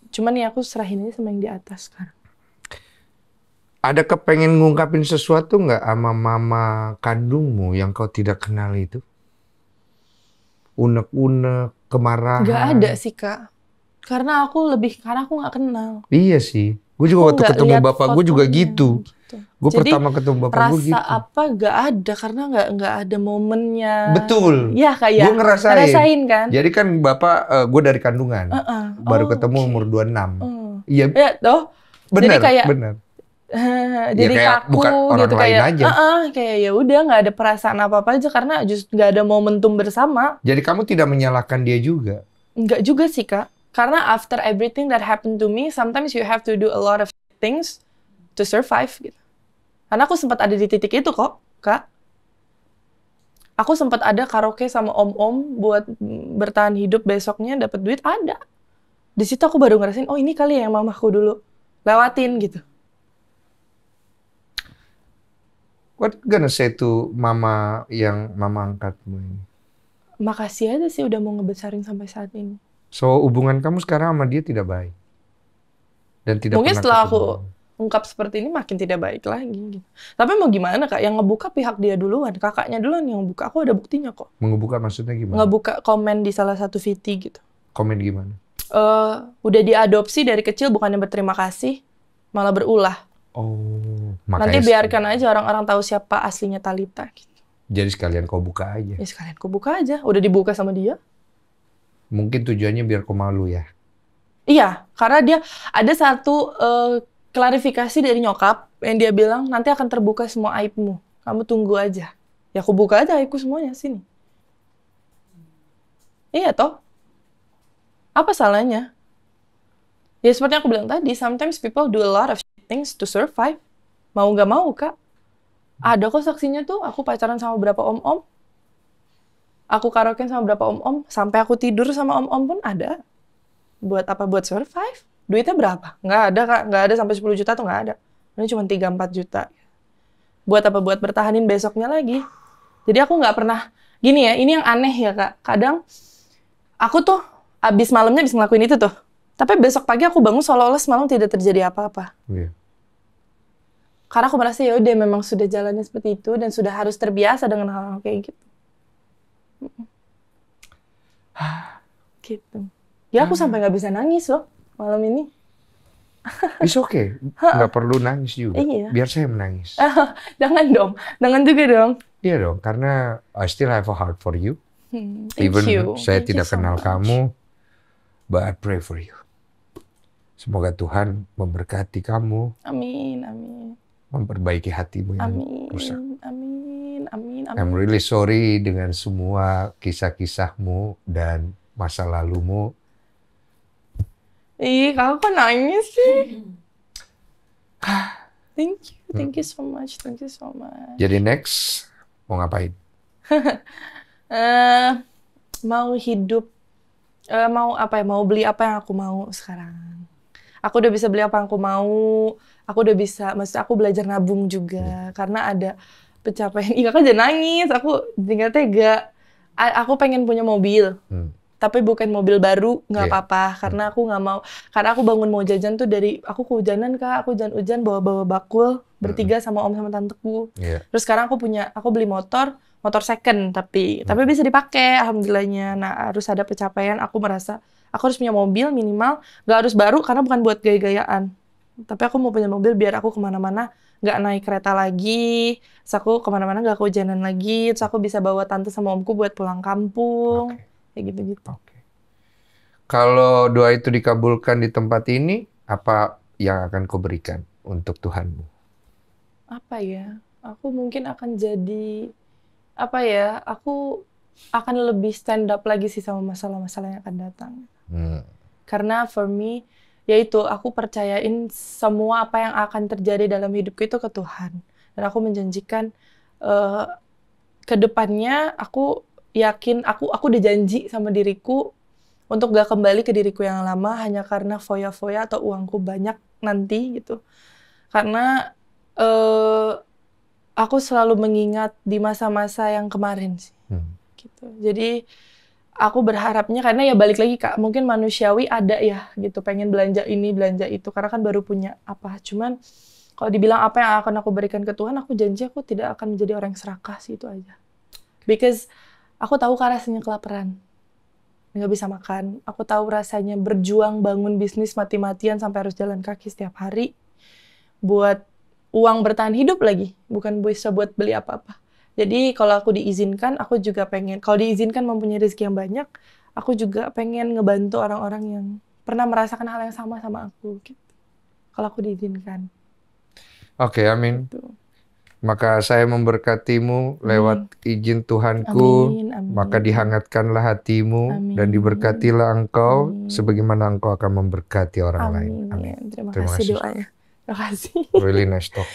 Cuman ya aku serahin aja sama yang di atas sekarang. Ada kepengen ngungkapin sesuatu nggak sama mama kandungmu yang kau tidak kenal itu? Unek-unek, kemarahan. Gak ada sih, Kak. Karena aku nggak kenal. Iya sih. Gue juga waktu Nggak ketemu lihat bapak gue juga fotonya, gitu. Gue Jadi, pertama ketemu bapak gue rasa gitu. apa gak ada karena nggak ada momennya. Betul. Ya kayak Gue ngerasain kan. Jadi kan bapak gue dari kandungan. Baru ketemu okay. umur 26. Iya. Ya toh. Benar, Jadi kayak benar. jadi kayak kaku bukan orang gitu lain kayak aja. kayak ya udah nggak ada perasaan apa-apa aja karena just nggak ada momentum bersama. Jadi kamu tidak menyalahkan dia juga? Nggak juga sih, Kak. Karena after everything that happened to me, sometimes you have to do a lot of things to survive gitu. Karena aku sempat ada di titik itu kok, Kak. Aku sempat ada karaoke sama om-om buat bertahan hidup besoknya dapat duit ada. Di situ aku baru ngerasain, oh ini kali yang mamaku dulu lewatin gitu. What gonna say to mama yang mama angkatmu ini? Makasih aja sih udah mau ngebesarin sampai saat ini. So hubungan kamu sekarang sama dia tidak baik? Dan tidak Mungkin pernah setelah ketemu. aku ungkap seperti ini makin tidak baik lagi gitu. Tapi mau gimana, Kak? Yang ngebuka pihak dia duluan, kakaknya duluan yang buka. Aku ada buktinya kok. Mengebuka maksudnya gimana? Ngebuka komen di salah satu VT gitu. Komen gimana? Udah diadopsi dari kecil bukannya berterima kasih, malah berulah. Oh, Nanti makanya biarkan aja orang-orang tahu siapa aslinya Thalita gitu. jadi sekalian kau buka aja. Ya sekalian aku buka aja, udah dibuka sama dia. Mungkin tujuannya biar kau malu ya. Iya, karena dia ada satu klarifikasi dari nyokap yang dia bilang nanti akan terbuka semua aibmu. Kamu tunggu aja. Ya aku buka aja aibku semuanya sini. Iya toh? Apa salahnya? Ya seperti yang aku bilang tadi, sometimes people do a lot of things to survive. Mau nggak mau, Kak. Ada kok saksinya tuh, aku pacaran sama beberapa om-om. Aku karaoke sama beberapa om-om. Sampai aku tidur sama om-om pun ada. Buat apa? Buat survive. Duitnya berapa? Nggak ada, Kak. Nggak ada sampai 10 juta tuh nggak ada. Ini cuma 3-4 juta. Buat apa? Buat bertahanin besoknya lagi. Jadi aku nggak pernah... Gini ya, ini yang aneh ya, Kak. Kadang aku tuh abis malamnya bisa ngelakuin itu tuh. Tapi besok pagi aku bangun seolah-olah semalam tidak terjadi apa-apa. Iya. Karena aku merasa ya udah memang sudah jalannya seperti itu dan sudah harus terbiasa dengan hal-hal kayak gitu. Gitu. Ya aku sampai nggak bisa nangis loh malam ini. It's okay. Nggak perlu nangis juga. Iya. Biar saya menangis. Jangan dong. Jangan juga dong. Iya dong, karena I still have a heart for you. Thank Even you. saya Thank you tidak so kenal much. kamu, but I pray for you. Semoga Tuhan memberkati kamu, Amin, amin. memperbaiki hatimu yang Amin, rusak. amin, amin, amin. I'm really sorry dengan semua kisah-kisahmu dan masa lalumu. Ih, kakak kok nangis sih? Thank you so much, thank you so much. Jadi next, mau ngapain? Mau hidup, mau apa ya? Mau beli apa yang aku mau sekarang. Aku udah bisa beli apa yang aku mau. Aku udah bisa, maksud aku belajar nabung juga. Karena ada pencapaian. Ih, kakak jangan nangis. Aku tinggal tega. Aku pengen punya mobil. Tapi bukan mobil baru, nggak apa-apa. Karena aku nggak mau. Karena aku bangun mau jajan tuh dari, aku kehujanan, Kak. Aku hujan-hujan bawa-bawa bakul. Bertiga sama om sama tanteku. Terus sekarang aku beli motor second. Tapi bisa dipakai, alhamdulillahnya. Nah, harus ada pencapaian. Aku merasa, aku harus punya mobil minimal. Nggak harus baru, karena bukan buat gaya-gayaan. Tapi aku mau punya mobil biar aku kemana-mana nggak naik kereta lagi, terus aku kemana-mana nggak kehujanan lagi, terus aku bisa bawa tante sama omku buat pulang kampung, kayak gitu-gitu. Kalau doa itu dikabulkan di tempat ini, apa yang akan kau berikan untuk Tuhanmu? Apa ya? Aku mungkin akan jadi, apa ya? Aku akan lebih stand up lagi sih sama masalah-masalah yang akan datang. Karena for me, yaitu aku percayain semua apa yang akan terjadi dalam hidupku itu ke Tuhan. Dan aku menjanjikan ke depannya aku yakin, aku udah janji sama diriku untuk gak kembali ke diriku yang lama hanya karena foya-foya atau uangku banyak nanti gitu. Karena aku selalu mengingat di masa-masa yang kemarin sih. Gitu. Jadi aku berharapnya, karena ya balik lagi Kak, mungkin manusiawi ada ya gitu, pengen belanja ini, belanja itu, karena kan baru punya apa. Cuman kalau dibilang apa yang akan aku berikan ke Tuhan, aku janji aku tidak akan menjadi orang yang serakah sih, itu aja. Because aku tahu Kak rasanya kelaparan, nggak bisa makan. Aku tahu rasanya berjuang bangun bisnis mati-matian sampai harus jalan kaki setiap hari buat uang bertahan hidup lagi, bukan bisa buat beli apa-apa. Jadi kalau aku diizinkan, aku juga pengen, kalau diizinkan mempunyai rezeki yang banyak, aku juga pengen ngebantu orang-orang yang pernah merasakan hal yang sama aku gitu. Kalau aku diizinkan. Oke, amin. Gitu. Maka saya memberkatimu lewat izin Tuhanku, Amin, amin. maka dihangatkanlah hatimu Amin. dan diberkatilah engkau sebagaimana engkau akan memberkati orang lain. Amin. Amin. Terima kasih doanya. Terima kasih. Really nice talk.